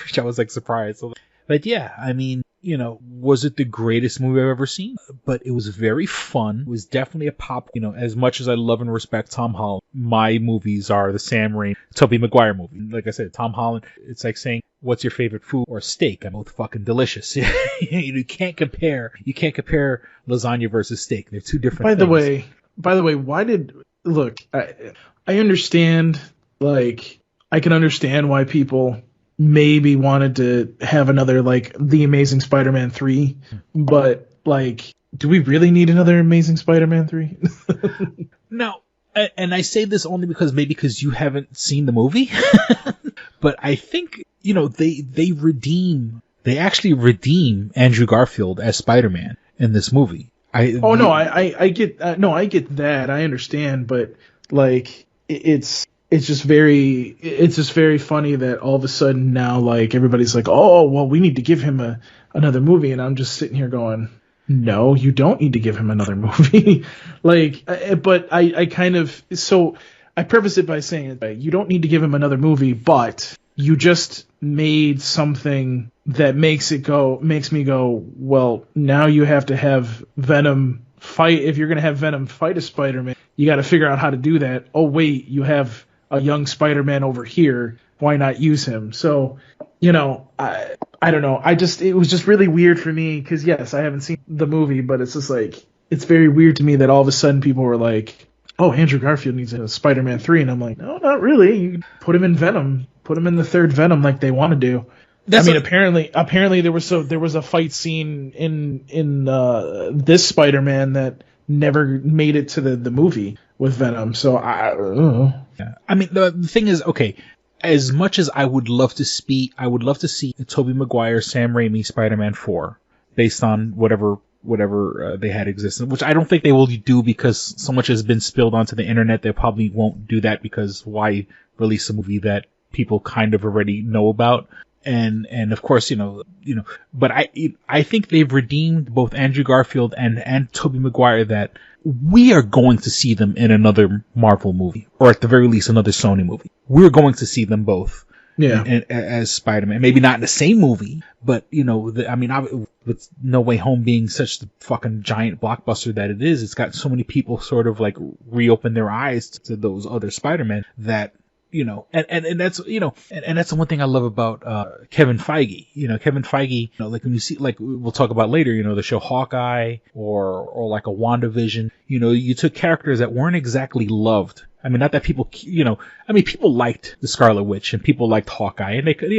which I was surprised. So, but yeah, was it the greatest movie I've ever seen? But it was very fun. It was definitely a pop. As much as I love and respect Tom Holland, my movies are the Sam Raimi, Tobey Maguire movie. Like I said, Tom Holland, it's like saying, what's your favorite food or steak? I'm both fucking delicious. You can't compare lasagna versus steak. They're two different things. By the way, I understand, like, I can understand why people maybe wanted to have another, like, The Amazing Spider-Man 3, but, like, do we really need another Amazing Spider-Man 3? No. And I say this only because you haven't seen the movie, but I think, they actually redeem Andrew Garfield as Spider-Man in this movie. I get that. I understand, but like it's just very funny that all of a sudden now, like, everybody's like, oh, well, we need to give him another movie, and I'm just sitting here going, no, you don't need to give him another movie. Like, but I preface it by saying, you don't need to give him another movie, but you just made something that makes me go, well, now you have to have Venom fight. If you're going to have Venom fight a Spider-Man, you got to figure out how to do that. Oh, wait, you have a young Spider-Man over here. Why not use him? So, I don't know. It was just really weird for me because, yes, I haven't seen the movie, but it's just like, it's very weird to me that all of a sudden people were like, oh, Andrew Garfield needs a Spider-Man 3. And I'm like, no, not really. You put him in Venom. Put him in the third Venom like they want to do. Apparently there was a fight scene in this Spider-Man that never made it to the movie with Venom. So I don't know. Yeah. I mean, the thing is, okay, as much as I would love to see Tobey Maguire, Sam Raimi, Spider-Man 4, based on whatever they had existed, which I don't think they will do because so much has been spilled onto the internet. They probably won't do that because why release a movie that people kind of already know about? And of course, but I think they've redeemed both Andrew Garfield and Tobey Maguire, that we are going to see them in another Marvel movie, or at the very least another Sony movie. We're going to see them both. Yeah. As Spider-Man. Maybe not in the same movie, but, with No Way Home being such the fucking giant blockbuster that it is, it's got so many people sort of like reopen their eyes to those other Spider-Men that, and that's, and that's the one thing I love about, Kevin Feige. Kevin Feige, like when you see, like we'll talk about later, the show Hawkeye or like a WandaVision, you took characters that weren't exactly loved. I mean, not that people, people liked the Scarlet Witch and people liked Hawkeye, and they could,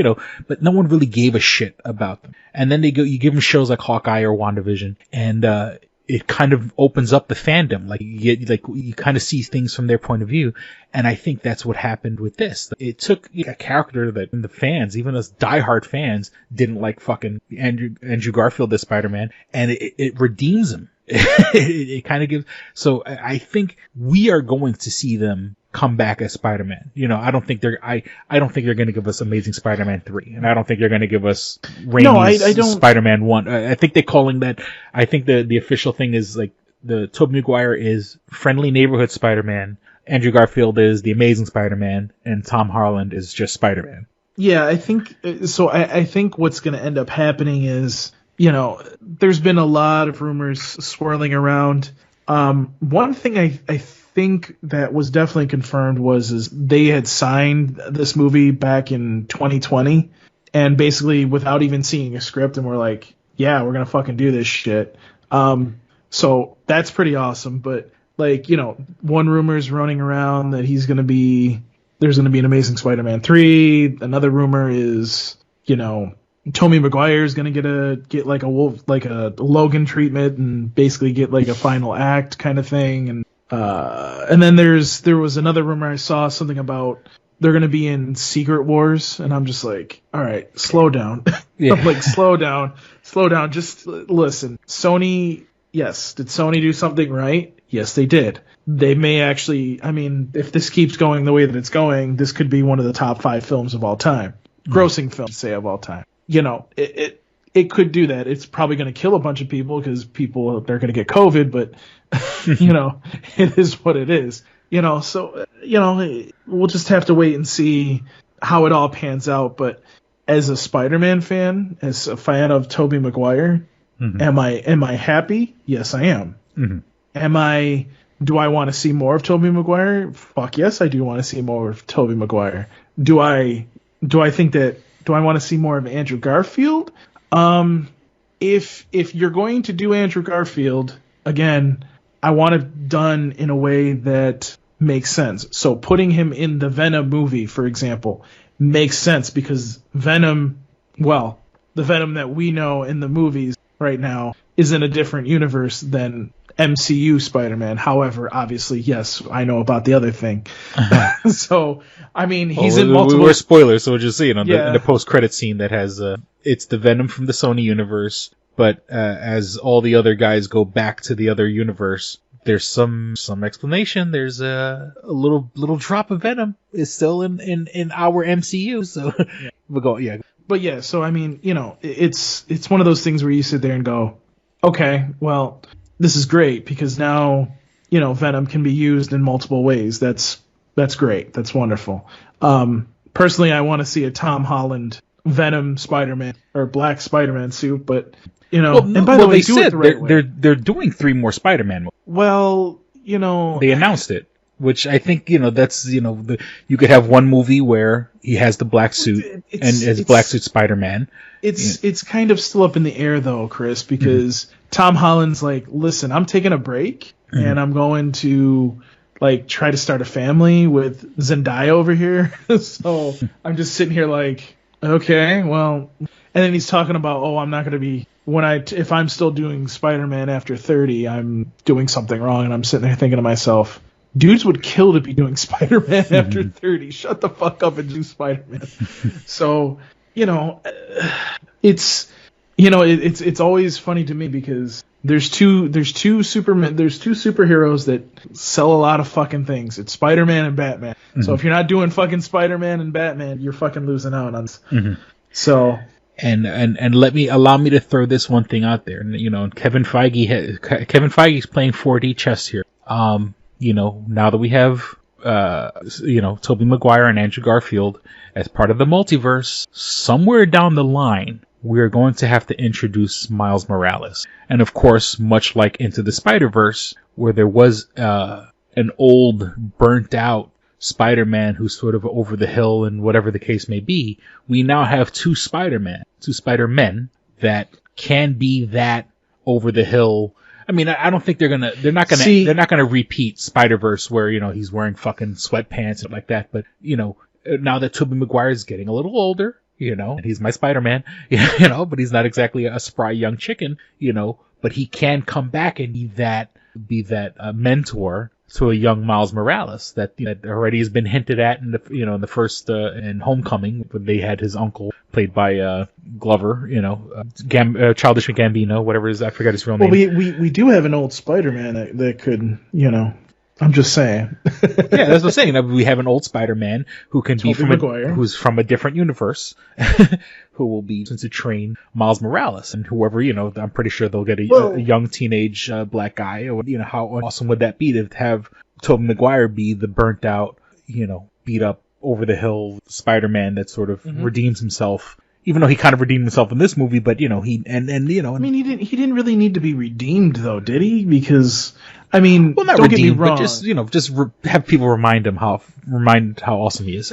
but no one really gave a shit about them. And then you give them shows like Hawkeye or WandaVision, and, it kind of opens up the fandom. Like you kind of see things from their point of view. And I think that's what happened with this. It took a character that the fans, even us diehard fans, didn't like fucking Andrew Garfield as Spider-Man, and it redeems him. It kind of gives. So I think we are going to see them come back as Spider-Man. I don't think they're going to give us Amazing Spider-Man 3, and I don't think they're going to give us Raimi's Spider-Man 1. I think they're calling that. I think the official thing is like the Tobey Maguire is Friendly Neighborhood Spider-Man, Andrew Garfield is the Amazing Spider-Man, and Tom Holland is just Spider-Man. Yeah, I think so. I think what's going to end up happening is, there's been a lot of rumors swirling around. One thing I think that was definitely confirmed is they had signed this movie back in 2020, and basically without even seeing a script, and we're like, yeah, we're gonna fucking do this shit. So that's pretty awesome. But like, one rumor is running around that there's gonna be an Amazing Spider-Man 3. Another rumor is, Tobey Maguire is going to get like a Logan treatment and basically get like a final act kind of thing. And then there was another rumor I saw, something about they're going to be in Secret Wars. And I'm just like, all right, slow down. Yeah. I'm like, slow down. Just listen. Sony. Yes. Did Sony do something right? Yes, they did. They may actually, if this keeps going the way that it's going, this could be one of the top 5 films of all time. Grossing films, say, of all time. It could do that. It's probably going to kill a bunch of people because they're going to get COVID, but it is what it is. So we'll just have to wait and see how it all pans out. But as a Spider-Man fan, as a fan of Tobey Maguire, mm-hmm. am I happy? Yes, I am. Mm-hmm. Am I Do I want to see more of Tobey Maguire? Fuck yes, I do want to see more of Tobey Maguire. Do I want to see more of Andrew Garfield? If you're going to do Andrew Garfield, again, I want it done in a way that makes sense. So putting him in the Venom movie, for example, makes sense because Venom, well, the Venom that we know in the movies right now is in a different universe than MCU Spider-Man. However, obviously, yes, I know about the other thing. So, I mean, he's in multiple... We're spoilers, so we'll just see it in the post-credit scene that has... it's the Venom from the Sony universe, but as all the other guys go back to the other universe, there's some explanation. There's a little drop of Venom is still in our MCU, so we'll go, yeah. But yeah, so I mean, you know, it's one of those things where you sit there and go, okay, well, this is great because now, you know, Venom can be used in multiple ways. That's great. That's wonderful. Personally, I want to see a Tom Holland Venom Spider-Man or Black Spider-Man suit, but you know, and by the way, do it the right way. They're doing 3 more Spider-Man movies. Well, you know, they announced it, which I think, you know, that's, you know, you could have one movie where he has the black suit and is black suit Spider-Man. It's kind of still up in the air though, Chris, because Tom Holland's like, listen, I'm taking a break and I'm going to like try to start a family with Zendaya over here. So I'm just sitting here like, okay, well, and then he's talking about, I'm not going to be, if I'm still doing Spider-Man after 30, I'm doing something wrong. And I'm sitting there thinking to myself, dudes would kill to be doing Spider-Man after 30. Shut the fuck up and do Spider-Man. So, you know, it's always funny to me because there's two superheroes that sell a lot of fucking things. It's Spider-Man and Batman. So if you're not doing fucking Spider-Man and Batman, you're fucking losing out on. So. And allow me to throw this one thing out there. You know, Kevin Feige's playing 4D chess here. You know, now that we have, Tobey Maguire and Andrew Garfield as part of the multiverse, somewhere down the line, we're going to have to introduce Miles Morales. And of course, much like Into the Spider-Verse, where there was an old, burnt out Spider-Man who's sort of over the hill and whatever the case may be, we now have 2 Spider-Men that can be that over the hill. I mean, I don't think they're not gonna repeat Spider-Verse where, you know, he's wearing fucking sweatpants and like that. But, you know, now that Tobey Maguire is getting a little older, you know, and he's my Spider-Man, you know, but he's not exactly a spry young chicken, you know, but he can come back and be that mentor to a young Miles Morales that already has been hinted at in the first in Homecoming when they had his uncle played by Glover, Childish Gambino, whatever it is, I forgot his real name. Well, we do have an old Spider-Man that could, you know, I'm just saying. Yeah, that's what I'm saying. We have an old Spider-Man who can be who's from a different universe, who will be to train Miles Morales and whoever, you know, I'm pretty sure they'll get a young teenage black guy. Or, you know, how awesome would that be to have Tobey Maguire be the burnt out, you know, beat up over the hill Spider-Man that sort of redeems himself. Even though he kind of redeemed himself in this movie, but you know he I mean he didn't really need to be redeemed though, did he? Because I mean, well, not don't redeemed, get me wrong, but just have people remind how awesome he is.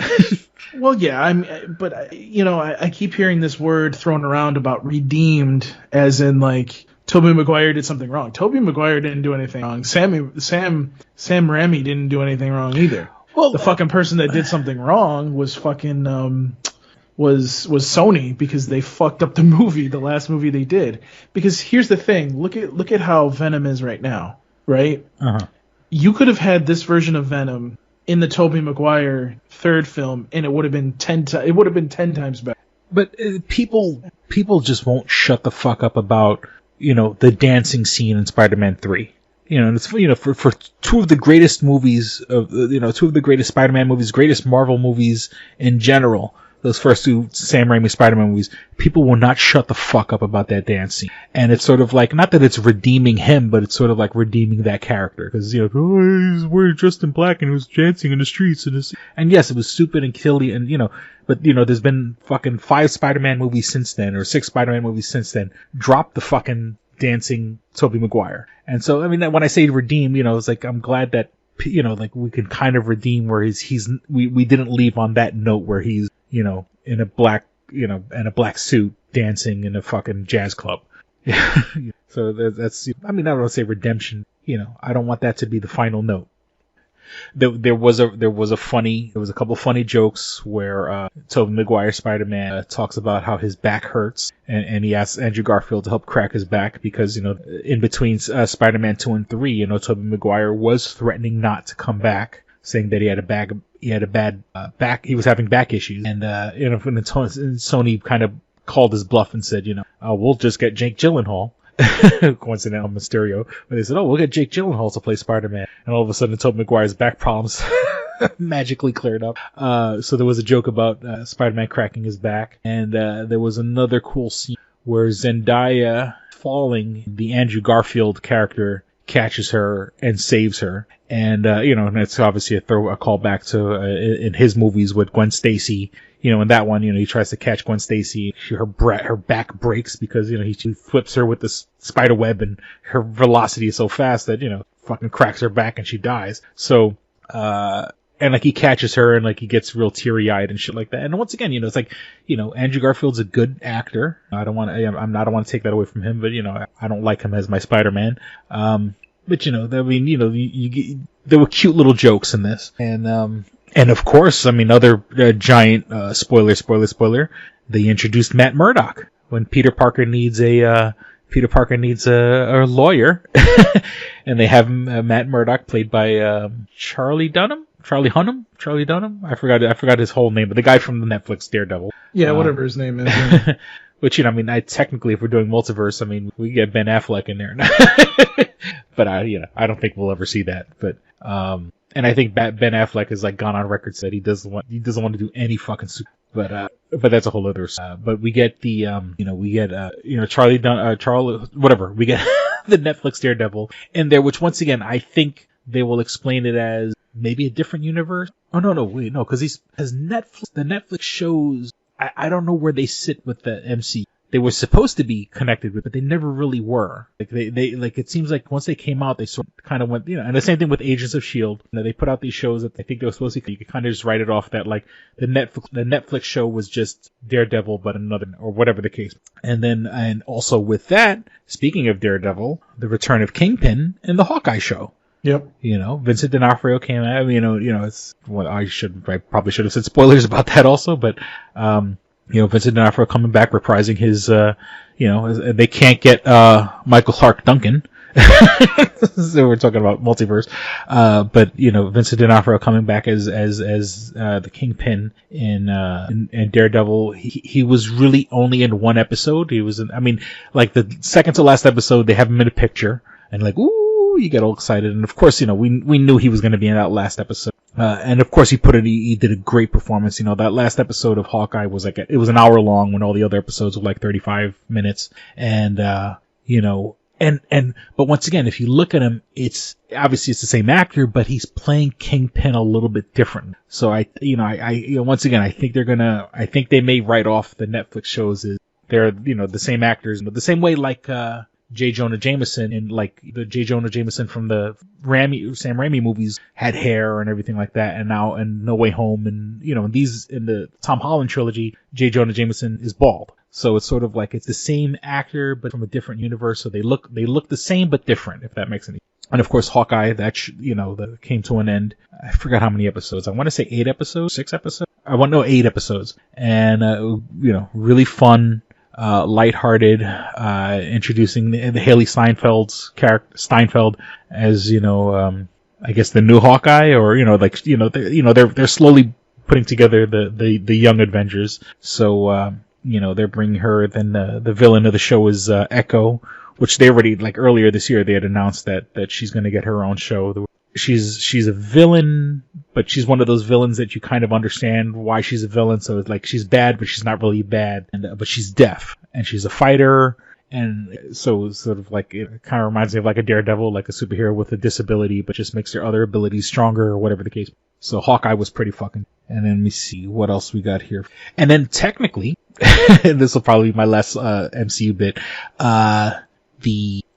Well, yeah, I keep hearing this word thrown around about redeemed, as in like Tobey Maguire did something wrong. Tobey Maguire didn't do anything wrong. Sam Raimi didn't do anything wrong either. Well, the fucking person that did something wrong was fucking was Sony, because they fucked up the last movie they did. Because here's the thing, look at how Venom is right now, right? You could have had this version of Venom in the Tobey Maguire third film, and it would have been 10 times better. But people just won't shut the fuck up about, you know, the dancing scene in Spider-Man 3. You know, and it's, you know, for 2 of the greatest movies of, you know, 2 of the greatest Spider-Man movies, greatest Marvel movies in general, those first 2 Sam Raimi Spider-Man movies, people will not shut the fuck up about that dance scene. And it's sort of like, not that it's redeeming him, but it's sort of like redeeming that character. Because, you know, he's wearing dressed in black and he was dancing in the streets. And yes, it was stupid and killy and, you know, but, you know, there's been fucking 5 Spider-Man movies since then, or 6 Spider-Man movies since then. Drop the dancing Tobey Maguire. And so, I mean, when I say redeem, it's like, I'm glad that, like we can kind of redeem where we didn't leave on that note where he's, in a black suit dancing in a fucking jazz club. So that's, I don't want to say redemption, I don't want that to be the final note. There was a couple funny jokes where Tobey Maguire Spider-Man talks about how his back hurts, and he asks Andrew Garfield to help crack his back because in between Spider-Man 2 and 3, Tobey Maguire was threatening not to come back, saying that he had a bad back, he was having back issues, and Sony kind of called his bluff and said, we'll just get Jake Gyllenhaal. Coincidental Mysterio, but they said, we'll get Jake Gyllenhaal to play Spider-Man, and all of a sudden Tobey Maguire's back problems magically cleared up. So there was a joke about Spider-Man cracking his back, and there was another cool scene where Zendaya falling, the Andrew Garfield character catches her and saves her, and and it's obviously a callback to in his movies with Gwen Stacy. In that one, he tries to catch Gwen Stacy. Her back breaks because, he flips her with this spider web, and her velocity is so fast that, fucking cracks her back and she dies. So, and like he catches her and like he gets real teary eyed and shit like that. And once again, it's like, Andrew Garfield's a good actor. I don't want to take that away from him, but, I don't like him as my Spider-Man. But, there were cute little jokes in this. And of course, other giant spoiler. They introduced Matt Murdock when Peter Parker needs a lawyer, and they have Matt Murdock played by Charlie Hunnam. I forgot his whole name, but the guy from the Netflix Daredevil. Yeah, whatever his name is. Which I technically, if we're doing multiverse, we get Ben Affleck in there. But I don't think we'll ever see that. But and I think Ben Affleck has like gone on record said he doesn't want to do any fucking super. But that's a whole other. But we get the Charlie whatever. We get the Netflix Daredevil in there, which once again I think they will explain it as maybe a different universe. Oh no, because Netflix. The Netflix shows. I don't know where they sit with the MC. They were supposed to be connected with, but they never really were. Like they like it seems like once they came out, they sort of kind of went, and the same thing with Agents of S.H.I.E.L.D. They put out these shows that I think they were supposed to. You could kind of just write it off that like the Netflix show was just Daredevil, but another or whatever the case. And also with that, speaking of Daredevil, the return of Kingpin and the Hawkeye show. Yep. Vincent D'Onofrio came out. It's what I probably should have said spoilers about that also, but Vincent D'Onofrio coming back, reprising his, they can't get Michael Clark Duncan. So we're talking about multiverse. But Vincent D'Onofrio coming back as the Kingpin in Daredevil. He was really only in one episode. He was like the second to last episode, they have him in a picture and like, ooh, you get all excited. And of course, we knew he was going to be in that last episode. And of course he did a great performance. That last episode of Hawkeye was it was an hour long when all the other episodes were like 35 minutes. And, but once again, if you look at him, it's obviously it's the same actor, but he's playing Kingpin a little bit different. So once again, I think they may write off the Netflix shows as they're, the same actors, but the same way like, J. Jonah Jameson and like the J. Jonah Jameson from the Sam Raimi movies had hair and everything like that, and now in No Way Home and in the Tom Holland trilogy, J. Jonah Jameson is bald. So it's sort of like it's the same actor but from a different universe. So they look the same but different, if that makes any sense. And of course Hawkeye, that came to an end. I forgot how many episodes. I want to say 8 episodes, 6 episodes. 8 episodes, and really fun. Lighthearted, introducing the Haley Steinfeld's character, Steinfeld, as, I guess the new Hawkeye, or, they're slowly putting together the young Avengers. So, they're bringing her, then the villain of the show is, Echo, which they already, like earlier this year, they had announced that she's gonna get her own show. She's a villain, but she's one of those villains that you kind of understand why she's a villain. So it's like she's bad, but she's not really bad, but she's deaf and she's a fighter. And so it's sort of like, it kind of reminds me of like a Daredevil, like a superhero with a disability, but just makes their other abilities stronger or whatever the case. So Hawkeye was pretty fucking. And then let me see what else we got here. And then technically, and this will probably be my last MCU bit.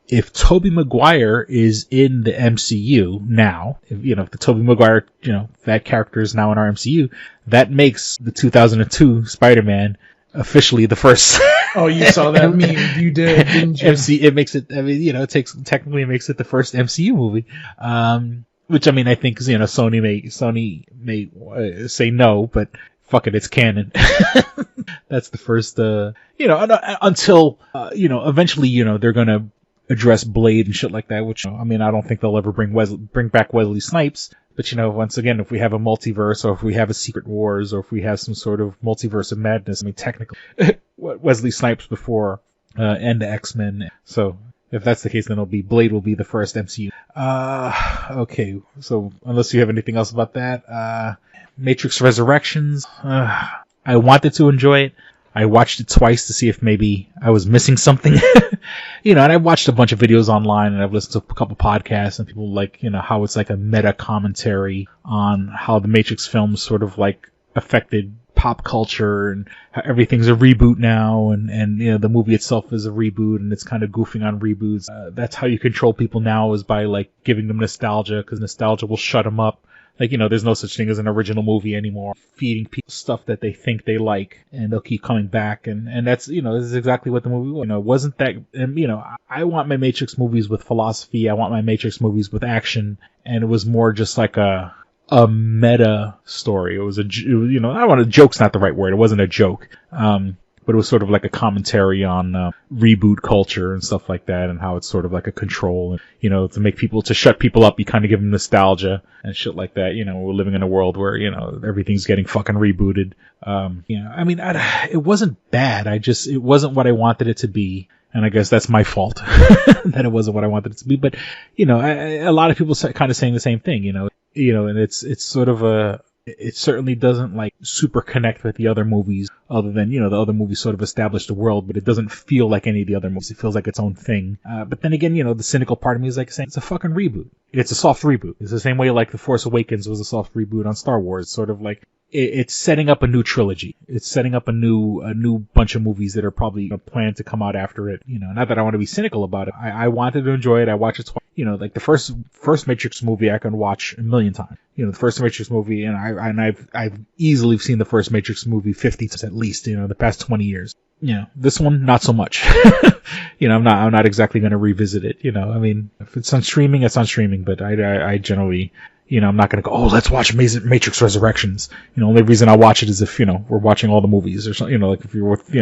if Tobey Maguire is in the MCU now, if the Tobey Maguire, that character is now in our MCU, that makes the 2002 Spider-Man officially the first. Oh, you saw that meme. You did, didn't you? It makes it, technically makes it the first MCU movie. Which, I think, Sony may say no, but fuck it, it's canon. That's the first, until, eventually, they're gonna address Blade and shit like that, which, I don't think they'll ever bring back Wesley Snipes. But, once again, if we have a multiverse, or if we have a Secret Wars, or if we have some sort of multiverse of madness, technically, Wesley Snipes before, and the X-Men. So, if that's the case, then Blade will be the first MCU. Okay. So, unless you have anything else about that, Matrix Resurrections, I wanted to enjoy it. I watched it twice to see if maybe I was missing something. And I watched a bunch of videos online, and I've listened to a couple podcasts, and people how it's like a meta commentary on how the Matrix films sort of affected pop culture, and how everything's a reboot now, and the movie itself is a reboot, and it's kind of goofing on reboots. That's how you control people now, is by giving them nostalgia, because nostalgia will shut them up. There's no such thing as an original movie anymore. Feeding people stuff that they think they like, and they'll keep coming back. And that's, this is exactly what the movie was. Wasn't that, I want my Matrix movies with philosophy. I want my Matrix movies with action. And it was more just like a meta story. It was I don't want to, joke's not the right word. It wasn't a joke. But it was sort of like a commentary on reboot culture and stuff like that, and how it's sort of like a control, and to shut people up, you kind of give them nostalgia and shit like that. We're living in a world where everything's getting fucking rebooted. It wasn't bad. It wasn't what I wanted it to be, and I guess that's my fault that it wasn't what I wanted it to be. But a lot of people kind of saying the same thing. And it's sort of it certainly doesn't super connect with the other movies, other than, the other movies sort of established the world, but it doesn't feel like any of the other movies. It feels like its own thing. But then again, the cynical part of me is saying it's a fucking reboot. It's a soft reboot. It's the same way The Force Awakens was a soft reboot on Star Wars. It's sort of it's setting up a new trilogy. It's setting up a new bunch of movies that are probably planned to come out after it. Not that I want to be cynical about it. I wanted to enjoy it. I watched it twice. The first Matrix movie I can watch a million times. The first Matrix movie, and I've easily seen the first Matrix movie 50 times at least, the past 20 years. This one, not so much. I'm not exactly going to revisit it. If it's on streaming, it's on streaming, but I generally, I'm not going to go, oh, let's watch Matrix Resurrections. The only reason I watch it is if, we're watching all the movies or something, if you're with,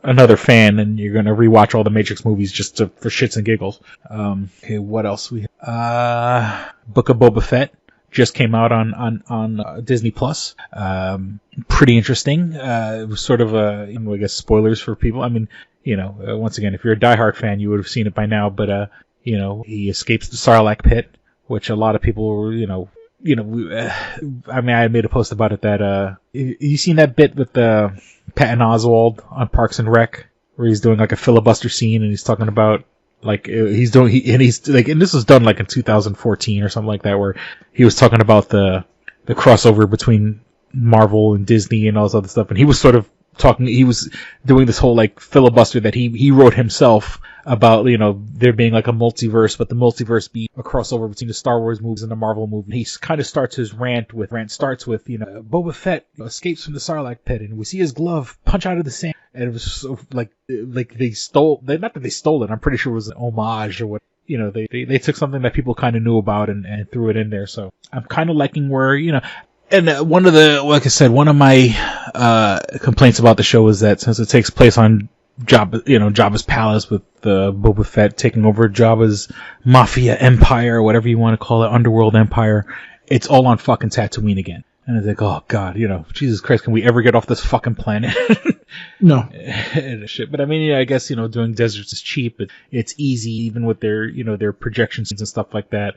another fan, and you're going to rewatch all the Matrix movies just for shits and giggles. Okay, what else we have? Book of Boba Fett just came out on Disney Plus. Pretty interesting. It was sort of I guess spoilers for people. Once again, if you're a diehard fan, you would have seen it by now, but he escapes the Sarlacc pit, which a lot of people were, I made a post about it that, you seen that bit with Patton Oswalt on Parks and Rec, where he's doing a filibuster scene, and he's talking about, and this was done in 2014 or something like that, where he was talking about the crossover between Marvel and Disney and all this other stuff, and he was he was doing this whole filibuster that he wrote himself about, there being a multiverse, but the multiverse be a crossover between the Star Wars movies and the Marvel movies. He kind of starts his rant with Boba Fett escapes from the Sarlacc pit, and we see his glove punch out of the sand, and it was so, they stole, not that they stole it, I'm pretty sure it was an homage or what. They took something that people kind of knew about and threw it in there. So I'm kind of liking where, and one of my complaints about the show is that since it takes place on Jabba's palace, with Boba Fett taking over Jabba's mafia empire, or whatever you want to call it, underworld empire, it's all on fucking Tatooine again. And it's oh god, Jesus Christ, can we ever get off this fucking planet? No. Shit. But I guess, doing deserts is cheap. It's easy, even with their, their projections and stuff like that.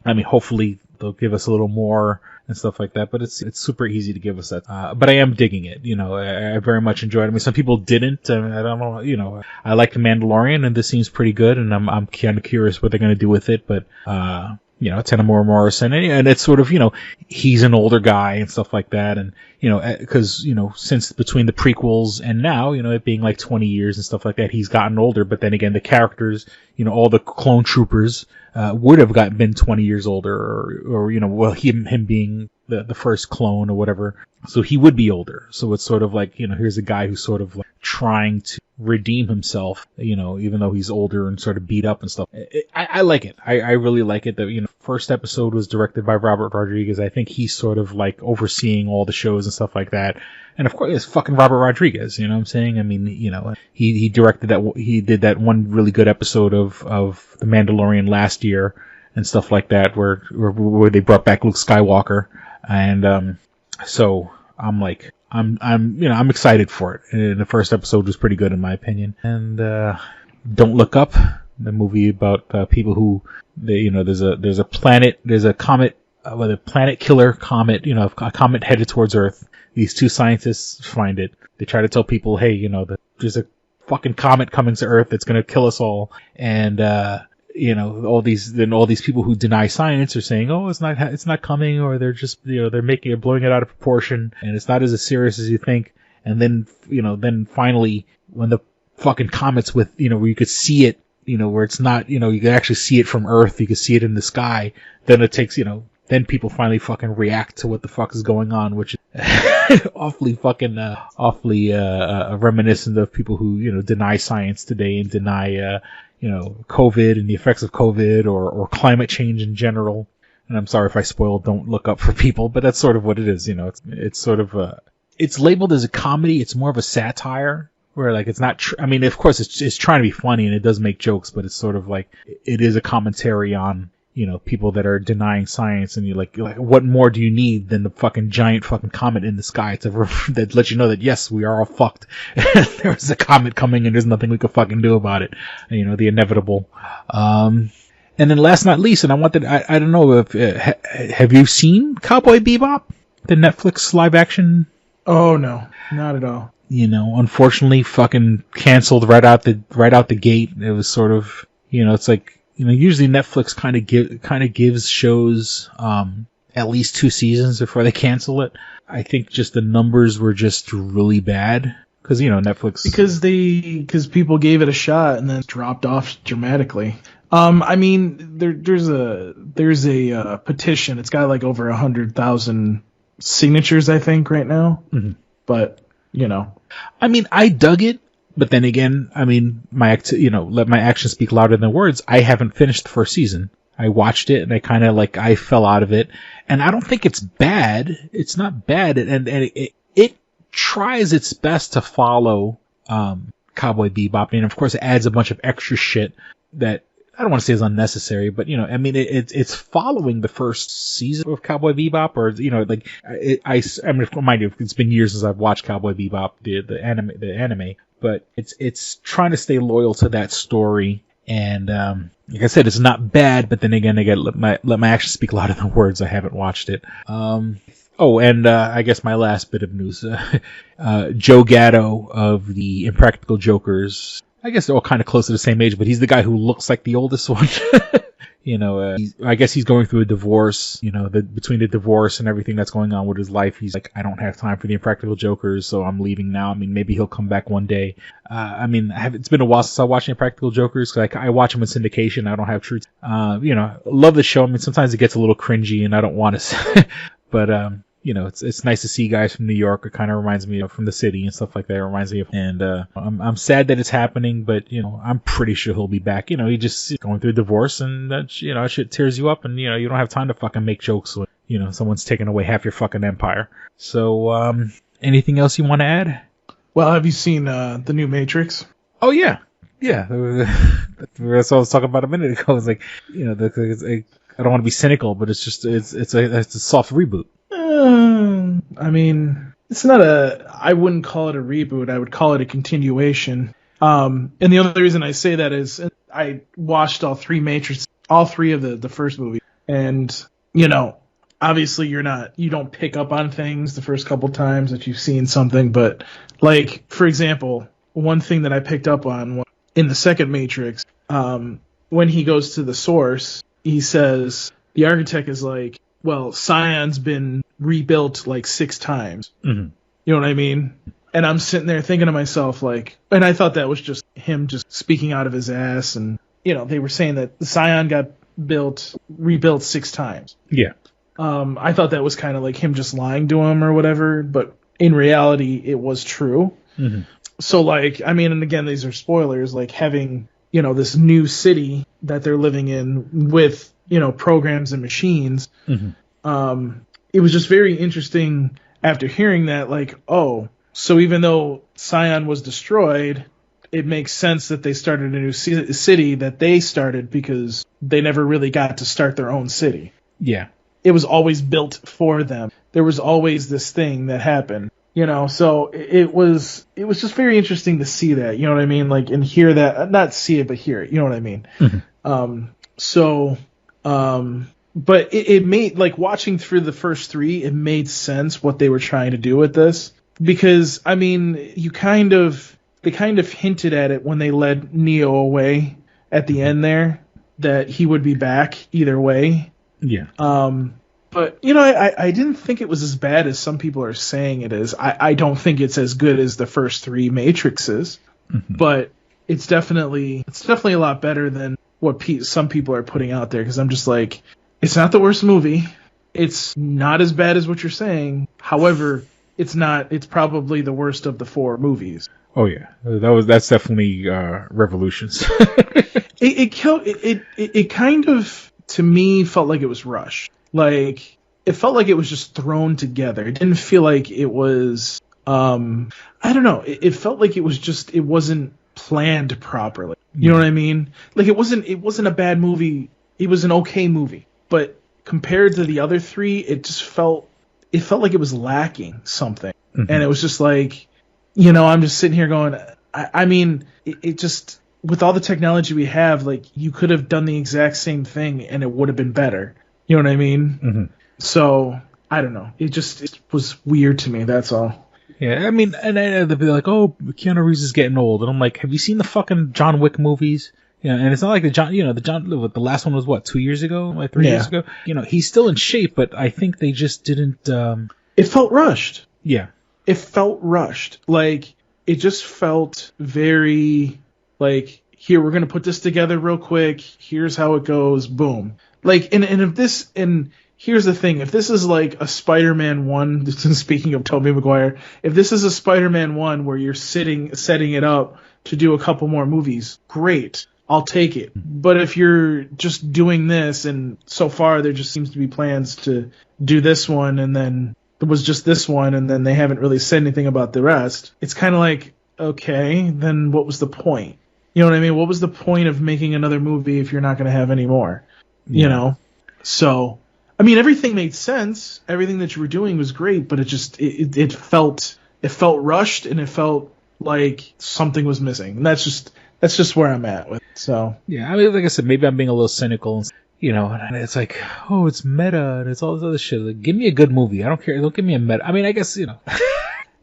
Hopefully they'll give us a little more and stuff like that, but it's super easy to give us that. But I am digging it. I very much enjoyed it. Some people didn't. I don't know. I like The Mandalorian, and this seems pretty good, and I'm kind of curious what they're going to do with it. But Tenemora Morrison, and it's sort of, he's an older guy and stuff like that, and, because, since between the prequels and now, it being like 20 years and stuff like that, he's gotten older, but then again, the characters, all the clone troopers, would have been 20 years older, or him being the first clone or whatever, so he would be older. So it's sort of like, here's a guy who's sort of like trying to redeem himself, even though he's older and sort of beat up and stuff. I like it. I really like it. The first episode was directed by Robert Rodriguez. I think he's sort of like overseeing all the shows and stuff like that. And of course, it's fucking Robert Rodriguez. You know what I'm saying? I mean, he directed that. He did that one really good episode of The Mandalorian last year and stuff like that, where they brought back Luke Skywalker. And so I'm like, I'm excited for it. And the first episode was pretty good in my opinion. And Don't Look Up, the movie about people who there's a comet, a planet killer comet, a comet headed towards Earth. These two scientists find it. They try to tell people, hey, there's a fucking comet coming to Earth that's going to kill us all. And all these people who deny science are saying, oh, it's not coming, or they're just, they're blowing it out of proportion, and it's not as serious as you think. And then, then finally, when the fucking comet's where you could see it, where it's not, you can actually see it from Earth, you can see it in the sky, then it takes, then people finally fucking react to what the fuck is going on, which is awfully reminiscent of people who, deny science today and deny, COVID and the effects of COVID or climate change in general. And I'm sorry if I spoiled Don't Look Up for people, but that's sort of what it is. It's sort of it's labeled as a comedy. It's more of a satire where like it's not. I mean, of course, it's trying to be funny and it does make jokes, but it's sort of like it is a commentary on people that are denying science, and you're like what more do you need than the fucking giant fucking comet in the sky that lets you know that yes, we are all fucked. There's a comet coming and there's nothing we can fucking do about it. The inevitable. And then last not least, and I don't know if have you seen Cowboy Bebop, the Netflix live action? Oh no, not at all. Unfortunately, fucking canceled right out the gate. It was sort of it's like. Usually Netflix kind of gives shows at least 2 seasons before they cancel it. I think just the numbers were just really bad because Netflix because people gave it a shot and then dropped off dramatically. I mean there's a petition. It's got like over 100,000 signatures I think right now. Mm-hmm. But I mean I dug it. But then again, I mean, let my actions speak louder than words. I haven't finished the first season. I watched it and I fell out of it. And I don't think it's bad. It's not bad. And it tries its best to follow, Cowboy Bebop. And of course it adds a bunch of extra shit that I don't want to say is unnecessary, but I mean, it's following the first season of Cowboy Bebop, or I mean, mind you, it's been years since I've watched Cowboy Bebop, the anime, but it's trying to stay loyal to that story. And like I said, it's not bad, but then again, let my actions speak louder than words. I haven't watched it. I guess my last bit of news, Joe Gatto of the Impractical Jokers. I guess they're all kind of close to the same age, but he's the guy who looks like the oldest one. I guess he's going through a divorce, between the divorce and everything that's going on with his life. He's like, I don't have time for the Impractical Jokers, so I'm leaving now. I mean, maybe he'll come back one day. It's been a while since I watched the Impractical Jokers, because I watch them in syndication. I don't have truth. Love the show. I mean, sometimes it gets a little cringy and I don't want to, but, it's nice to see guys from New York. It kind of reminds me of from the city and stuff like that. It reminds me of, and I'm sad that it's happening, but I'm pretty sure he'll be back. He just going through a divorce, and that shit tears you up, and you don't have time to fucking make jokes when someone's taking away half your fucking empire. So anything else you want to add? Well, have you seen the new Matrix? Oh yeah. That's what I was talking about a minute ago. It's like I don't want to be cynical, but it's just it's a soft reboot. I mean, it's not I wouldn't call it a reboot. I would call it a continuation. And the only reason I say that is I watched all 3 Matrix, all 3 of the first movie. And, obviously you don't pick up on things the first couple times that you've seen something. But like, for example, one thing that I picked up on in the second Matrix, when he goes to the source, he says, the architect is like, well, Scion's been rebuilt like 6 times. Mm-hmm. You know what I mean? And I'm sitting there thinking to myself, like, and I thought that was just him just speaking out of his ass. And, you know, they were saying that the Scion got rebuilt 6 times. Yeah. I thought that was kind of like him just lying to him or whatever, but in reality, it was true. Mm-hmm. So, like, I mean, and again, these are spoilers, like having, you know, this new city that they're living in with, you know, programs and machines. Mm-hmm. It was just very interesting after hearing that, like, oh, so even though Scion was destroyed, it makes sense that they started a new city that they started because they never really got to start their own city. Yeah. It was always built for them. There was always this thing that happened, you know, so it was just very interesting to see that, you know what I mean? Like, and hear that, not see it, but hear it, you know what I mean? Mm-hmm. But it made, like, watching through the first 3, it made sense what they were trying to do with this. Because, I mean, they kind of hinted at it when they led Neo away at the end there, that he would be back either way. Yeah. But, you know, I didn't think it was as bad as some people are saying it is. I don't think it's as good as the first 3 Matrixes, mm-hmm. but it's definitely a lot better than what some people are putting out there. Because I'm just like, it's not the worst movie. It's not as bad as what you're saying. However, it's probably the worst of the 4 movies. Oh yeah, that's definitely Revolutions. It kind of, to me, felt like it was rushed. Like, it felt like it was just thrown together. It didn't feel like it was, I don't know. It felt like it wasn't planned properly. You know what I mean? Like, it wasn't a bad movie. It was an okay movie. But compared to the other 3, it felt like it was lacking something. Mm-hmm. And it was just like, you know, I'm just sitting here going, I mean, it just, with all the technology we have, like, you could have done the exact same thing and it would have been better. You know what I mean? Mm-hmm. So, I don't know. It was weird to me, that's all. Yeah, I mean, and they'll be like, oh, Keanu Reeves is getting old. And I'm like, have you seen the fucking John Wick movies? You know, and it's not like the last one was what, 2 years ago? Like 3 years ago? You know, he's still in shape, but I think they just didn't, It felt rushed. Yeah. It felt rushed. Like, it just felt very, like, here, we're going to put this together real quick. Here's how it goes. Boom. Like, and here's the thing. If this is like a Spider-Man 1, speaking of Tobey Maguire, if this is a Spider-Man 1 where you're setting it up to do a couple more movies, great. I'll take it. But if you're just doing this, and so far there just seems to be plans to do this one, and then there was just this one, and then they haven't really said anything about the rest, it's kind of like, okay, then what was the point? You know what I mean? What was the point of making another movie if you're not going to have any more? Yeah. You know? So, I mean, everything made sense. Everything that you were doing was great, but it felt rushed, and it felt like something was missing. And that's just where I'm at with it. So, yeah, I mean, like I said, maybe I'm being a little cynical, you know, and it's like, oh, it's meta and it's all this other shit. Like, give me a good movie. I don't care. Don't give me a meta. I mean, I guess, you know,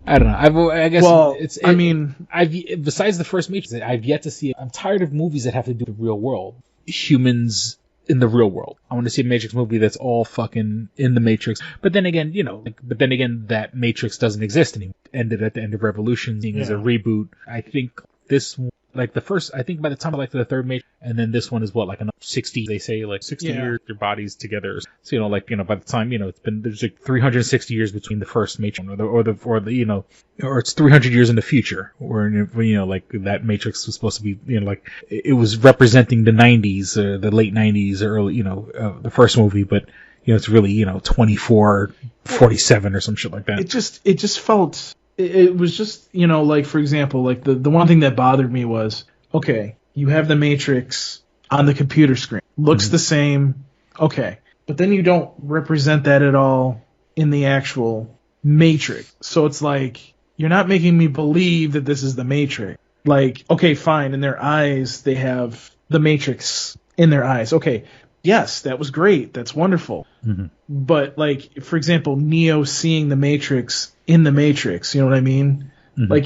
I don't know. I guess, well, besides the first Matrix, I've yet to see it. I'm tired of movies that have to do with the real world. Humans in the real world. I want to see a Matrix movie that's all fucking in the Matrix. But then again, you know, that Matrix doesn't exist anymore. It ended at the end of Revolution, being as a reboot. I think this, like the first, I think by the time I the third Matrix, and then this one is what, like another 60, they say, like 60 years, their bodies together. So, you know, like, you know, by the time, you know, there's like 360 years between the first Matrix or the, you know, or it's 300 years in the future, or, you know, like that Matrix was supposed to be, you know, like it was representing the 90s, the late 90s, early, you know, the first movie, but, you know, it's really, you know, 2447 or some shit like that. It just felt, it was just, you know, like, for example, like the one thing that bothered me was, okay, you have the Matrix on the computer screen. Looks the same. Okay. But then you don't represent that at all in the actual Matrix. So it's like, you're not making me believe that this is the Matrix. Like, okay, fine. In their eyes, they have the Matrix in their eyes. Okay. Yes, that was great. That's wonderful. Mm-hmm. But, like, for example, Neo seeing the Matrix in the Matrix, you know what I mean? Mm-hmm. Like,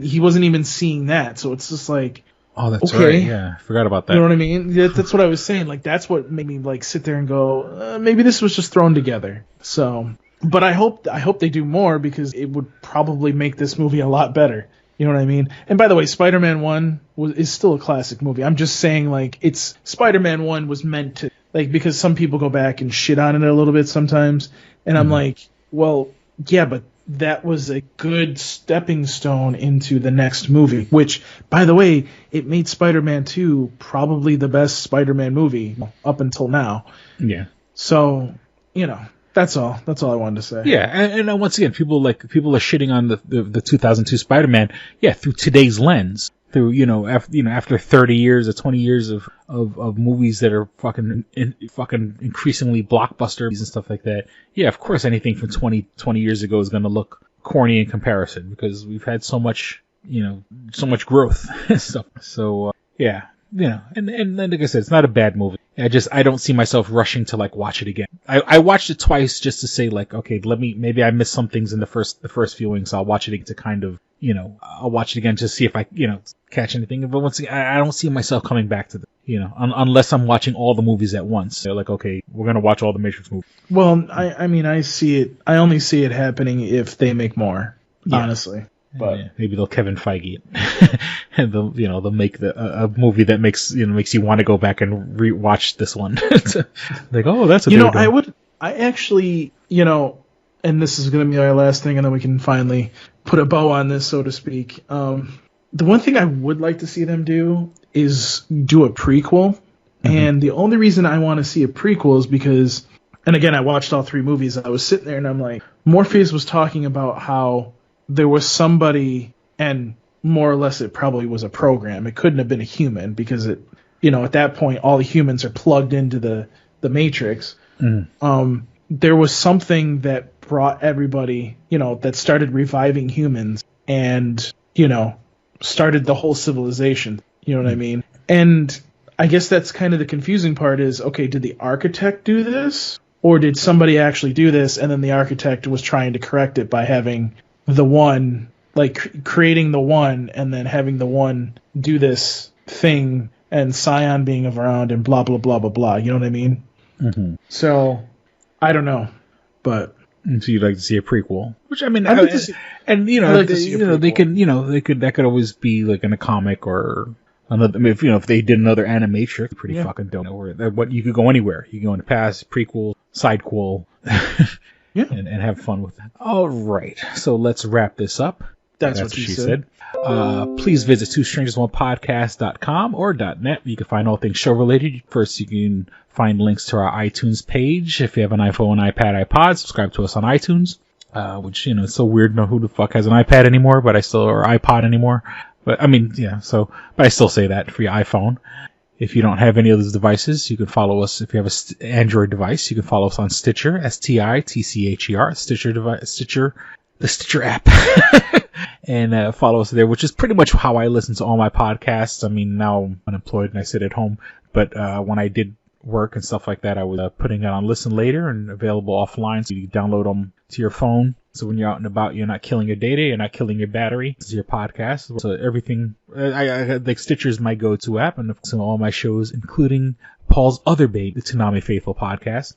he wasn't even seeing that. So it's just like, Oh, that's okay. right. Yeah, I forgot about that. You know what I mean? That's what I was saying. Like, that's what made me like sit there and go, maybe this was just thrown together. So, but I hope they do more, because it would probably make this movie a lot better. You know what I mean? And by the way, Spider-Man 1 is still a classic movie. I'm just saying, like, Spider-Man 1 was meant to, like, because some people go back and shit on it a little bit sometimes, and I'm like, well, yeah, but that was a good stepping stone into the next movie, which, by the way, it made Spider-Man 2 probably the best Spider-Man movie up until now. Yeah. So, you know, that's all. That's all I wanted to say. Yeah, and once again, people are shitting on the 2002 Spider-Man, through today's lens. Through, after 30 years or 20 years of movies that are fucking increasingly blockbusters and stuff like that. Yeah, of course anything from 20 years ago is going to look corny in comparison, because we've had so much growth and stuff. So, and like I said, it's not a bad movie. I don't see myself rushing to like watch it again. I watched it twice just to say like, okay, maybe I missed some things in the first viewing, so I'll watch it again to kind of, I'll watch it again to see if I, catch anything. But once again, I don't see myself coming back to the, unless I'm watching all the movies at once. They're like, okay, we're going to watch all the Matrix movies. Well, I mean, I only see it happening if they make more, honestly. But maybe they'll Kevin Feige it, and they'll make a movie that makes you want to go back and rewatch this one. Like, oh, that's what I actually, and this is going to be our last thing, and then we can finally put a bow on this, so to speak. The one thing I would like to see them do is do a prequel, and the only reason I want to see a prequel is because, and again, I watched all 3 movies. I was sitting there and I'm like, Morpheus was talking about how there was somebody, and more or less it probably was a program. It couldn't have been a human, because at that point all the humans are plugged into the Matrix. There was something that brought everybody, that started reviving humans and, started the whole civilization. You know what I mean? And I guess that's kind of the confusing part is, okay, did the architect do this? Or did somebody actually do this, and then the architect was trying to correct it by having the one, like creating the one, and then having the one do this thing, and Scion being around, and blah, blah, blah, blah, blah. You know what I mean? So, I don't know, but. So you'd like to see a prequel, which I mean, I'd like to see, and they could that could always be like in a comic or another. If they did another animatrix, pretty fucking dope. What you could go anywhere. You can go in the past, prequel, sidequel, and have fun with that. All right, so let's wrap this up. That's what she said. Please visit twostrangersonepodcast.com or .net. You can find all things show related. First, you can find links to our iTunes page. If you have an iPhone, iPad, iPod, subscribe to us on iTunes. Which, it's so weird to know who the fuck has an iPad anymore, or iPod anymore. But I mean, but I still say that for your iPhone. If you don't have any of those devices, you can follow us. If you have an Android device, you can follow us on Stitcher, STITCHER, the Stitcher app. And follow us there, which is pretty much how I listen to all my podcasts. I mean, now I'm unemployed and I sit at home. But when I did work and stuff like that, I was putting it on Listen Later and available offline, so you can download them to your phone. So when you're out and about, you're not killing your data, you're not killing your battery. This is your podcast. So everything, I like Stitcher is my go-to app, and so all my shows, including Paul's other baby, the Toonami Faithful podcast.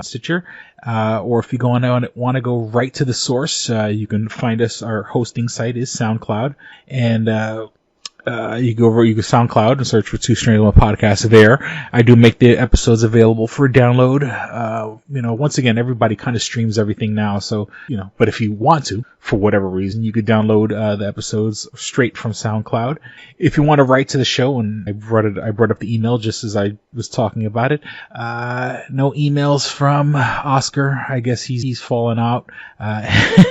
Stitcher, or if you want to go right to the source, you can find us. Our hosting site is SoundCloud, and you go SoundCloud and search for Two Strangers One Podcast there. I do make the episodes available for download. Once again, everybody kind of streams everything now, so but if you want to, for whatever reason, you could download the episodes straight from SoundCloud. If you want to write to the show, and I brought up the email just as I was talking about it. No emails from Oscar. I guess he's fallen out.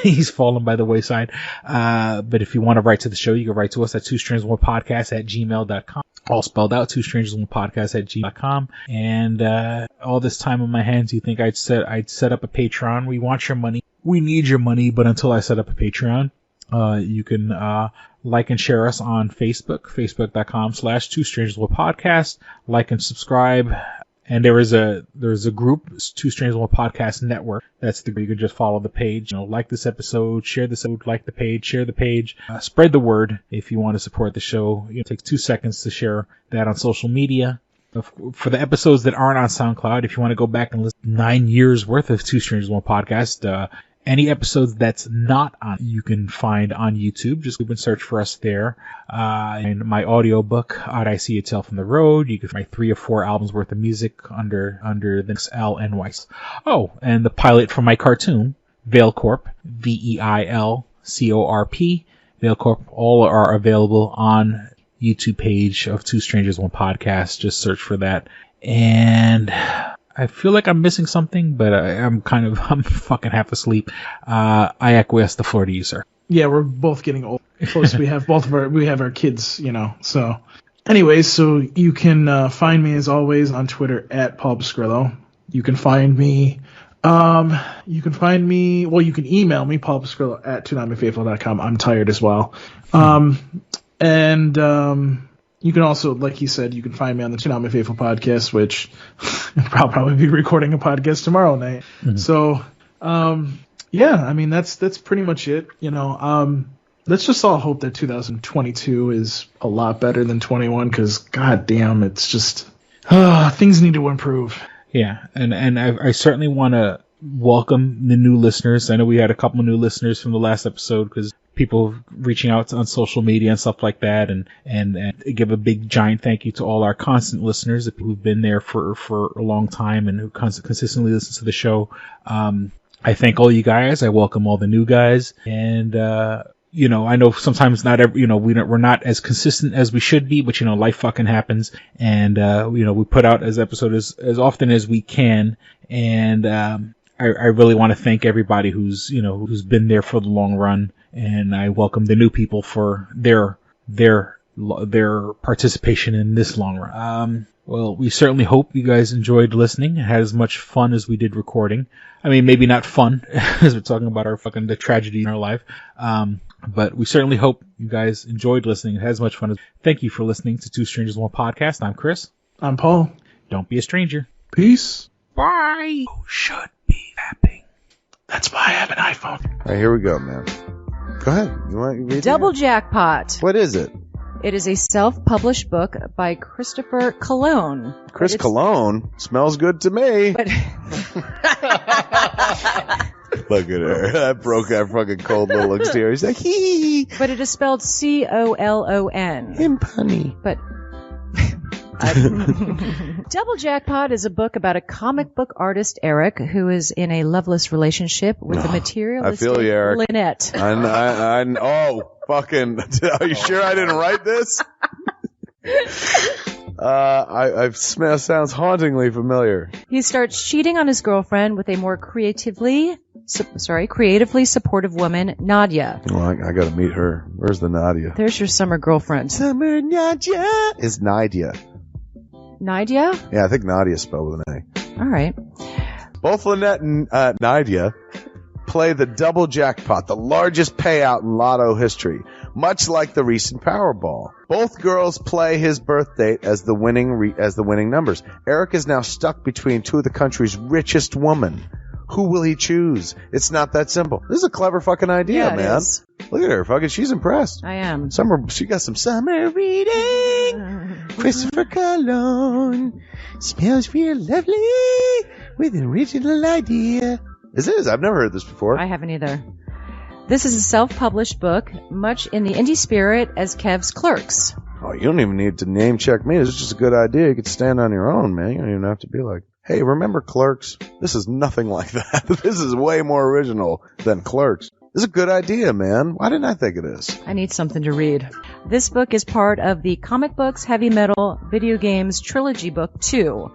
He's fallen by the wayside. But if you want to write to the show, you can write to us at twostrangersonepodcast@gmail.com. All spelled out, twostrangersonepodcast@gmail.com. And all this time on my hands, you think I'd set up a Patreon? We want your money. We need your money, but until I set up a Patreon, you can like and share us on Facebook, facebook.com/twostrangersonepodcast. Like and subscribe, And there's a group, Two Strangers One Podcast Network. That's you can just follow the page. Like this episode, share this episode, like the page, share the page, spread the word if you want to support the show. It takes 2 seconds to share that on social media. For the episodes that aren't on SoundCloud, if you want to go back and listen to 9 years worth of Two Strangers One Podcast, any episodes that's not on, you can find on YouTube. Just go and search for us there. And my audiobook, Odd I See It Tell from the Road. You can find my 3 or 4 albums worth of music under the LNY. Oh, and the pilot for my cartoon, Veilcorp, VEILCORP. Veilcorp, all are available on YouTube page of Two Strangers One Podcast. Just search for that. And I feel like I'm missing something, but I'm fucking half asleep. I acquiesce the floor to you, sir. Yeah, we're both getting old. Plus, we have our kids, So, anyways, so you can find me as always on Twitter at Paul Pascrillo. You can find me. You can email me, paulpascrillo at toonotmefaithful.com. I'm tired as well. You can also, like he said, you can find me on the Too Not My Faithful podcast, which I'll probably be recording a podcast tomorrow night. Mm-hmm. So, that's pretty much it. Let's just all hope that 2022 is a lot better than 21, because goddamn, it's just things need to improve. Yeah, and I certainly want to welcome the new listeners. I know we had a couple of new listeners from the last episode because people reaching out on social media and stuff like that, and give a big giant thank you to all our constant listeners, the people who've been there for a long time and who consistently listen to the show. I thank all you guys. I welcome all the new guys, and I know sometimes not every, we're not as consistent as we should be, but life fucking happens, and we put out as episodes as often as we can, and I really want to thank everybody who's been there for the long run. And I welcome the new people for their participation in this long run. Well, we certainly hope you guys enjoyed listening and had as much fun as we did recording. I mean, maybe not fun, as we're talking about the tragedy in our life. But we certainly hope you guys enjoyed listening and had as much fun as. Thank you for listening to Two Strangers One Podcast. I'm Chris. I'm Paul. Don't be a stranger. Peace. Bye. Who should be vapping? That's why I have an iPhone. All right, here we go, man. Go ahead. You want to read Double Jackpot. What is it? It is a self-published book by Christopher Cologne. Chris Cologne? Smells good to me. But look at her. That broke that fucking cold little exterior. He's like, hee. But it is spelled Colon. Him punny. But Double Jackpot is a book about a comic book artist, Eric, who is in a loveless relationship with a materialistic I feel you, Eric. Lynette. Oh, fucking. Are you sure I didn't write this? Sounds hauntingly familiar. He starts cheating on his girlfriend with a more creatively supportive woman, Nadia. Well, I gotta meet her. Where's the Nadia? There's your summer girlfriend. Summer Nadia is Nadia. Nadia? Yeah, I think Nadia is spelled with an A. All right. Both Lynette and Nadia play the double jackpot, the largest payout in lotto history, much like the recent Powerball. Both girls play his birth date as the winning numbers. Eric is now stuck between two of the country's richest women. Who will he choose? It's not that simple. This is a clever fucking idea, man. Is. Look at her, fucking. She's impressed. I am. She got some summer reading. Christopher Cologne smells real lovely with an original idea. This is. I've never heard this before. I haven't either. This is a self-published book, much in the indie spirit as Kev's Clerks. Oh, you don't even need to name check me. This is just a good idea. You could stand on your own, man. You don't even have to be like, hey, remember Clerks? This is nothing like that. This is way more original than Clerks. This is a good idea, man. Why didn't I think of this? I need something to read. This book is part of the Comic Books, Heavy Metal, Video Games Trilogy Book 2.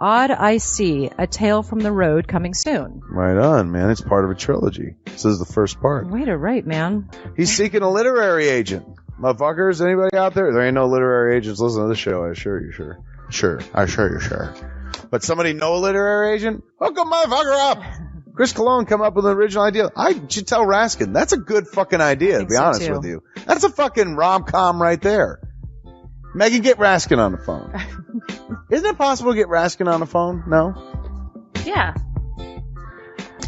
Odd I See, A Tale from the Road, coming soon. Right on, man. It's part of a trilogy. This is the first part. Way to write, man. He's seeking a literary agent. Motherfuckers, anybody out there? There ain't no literary agents listening to this show, I assure you, sure. Sure. I assure you, sure. But somebody know a literary agent? Hook a motherfucker up! Chris Cologne come up with an original idea. I should tell Raskin. That's a good fucking idea, to be honest with you. That's a fucking rom-com right there. Megan, get Raskin on the phone. Isn't it possible to get Raskin on the phone? No? Yeah.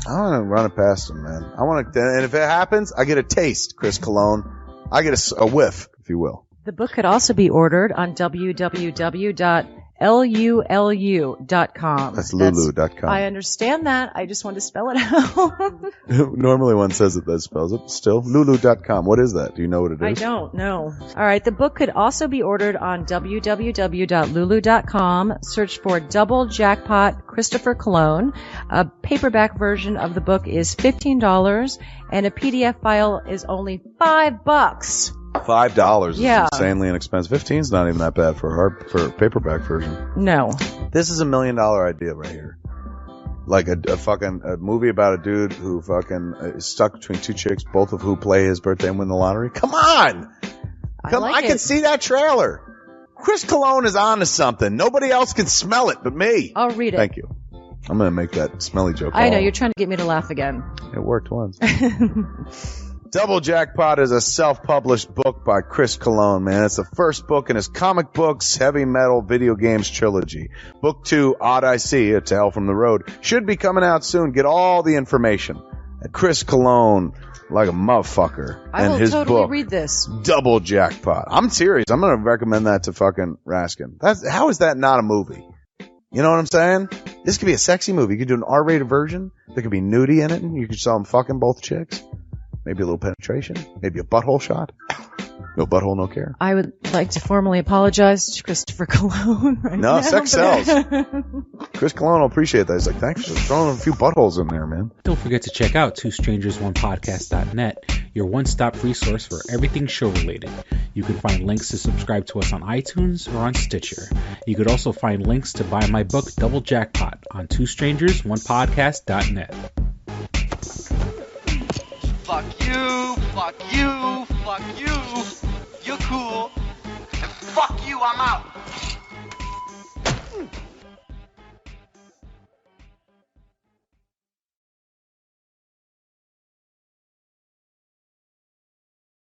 I want to run it past him, man. I want to, and if it happens, I get a taste, Chris Cologne. I get a whiff, if you will. The book could also be ordered on www.lulu.com. That's lulu.com. I understand that. I just want to spell it out. Normally one says it, that spells it. Still, lulu.com. What is that? Do you know what it is? I don't know. All right. The book could also be ordered on www.lulu.com. Search for Double Jackpot Christopher Cologne. A paperback version of the book is $15, and a PDF file is only $5. $5 is Yeah. insanely inexpensive. 15 is not even that bad for a paperback version. No. This is $1 million idea right here. Like a movie about a dude who fucking is stuck between two chicks, both of who play his birthday and win the lottery. Come on! I can see that trailer. Chris Cologne is on to something. Nobody else can smell it but me. I'll read it. Thank you. I'm going to make that smelly joke. I know. You're trying to get me to laugh again. It worked once. Double Jackpot is a self-published book by Chris Cologne, man. It's the first book in his comic books, heavy metal, video games trilogy. Book 2, Odd I See, A Tale from the Road, should be coming out soon. Get all the information at Chris Cologne, like a motherfucker. I will his totally book, read this. Double Jackpot. I'm serious. I'm going to recommend that to fucking Raskin. How is that not a movie? You know what I'm saying? This could be a sexy movie. You could do an R-rated version. There could be nudie in it, and you could show them fucking both chicks. Maybe a little penetration. Maybe a butthole shot. No butthole, no care. I would like to formally apologize to Christopher Cologne right now. No, sex sells. Chris Cologne will appreciate that. He's like, thanks for throwing a few buttholes in there, man. Don't forget to check out twostrangerspodcast.net, your one-stop resource for everything show-related. You can find links to subscribe to us on iTunes or on Stitcher. You could also find links to buy my book, Double Jackpot, on twostrangerspodcast.net. Fuck you, fuck you, fuck you. You're cool. And fuck you, I'm out.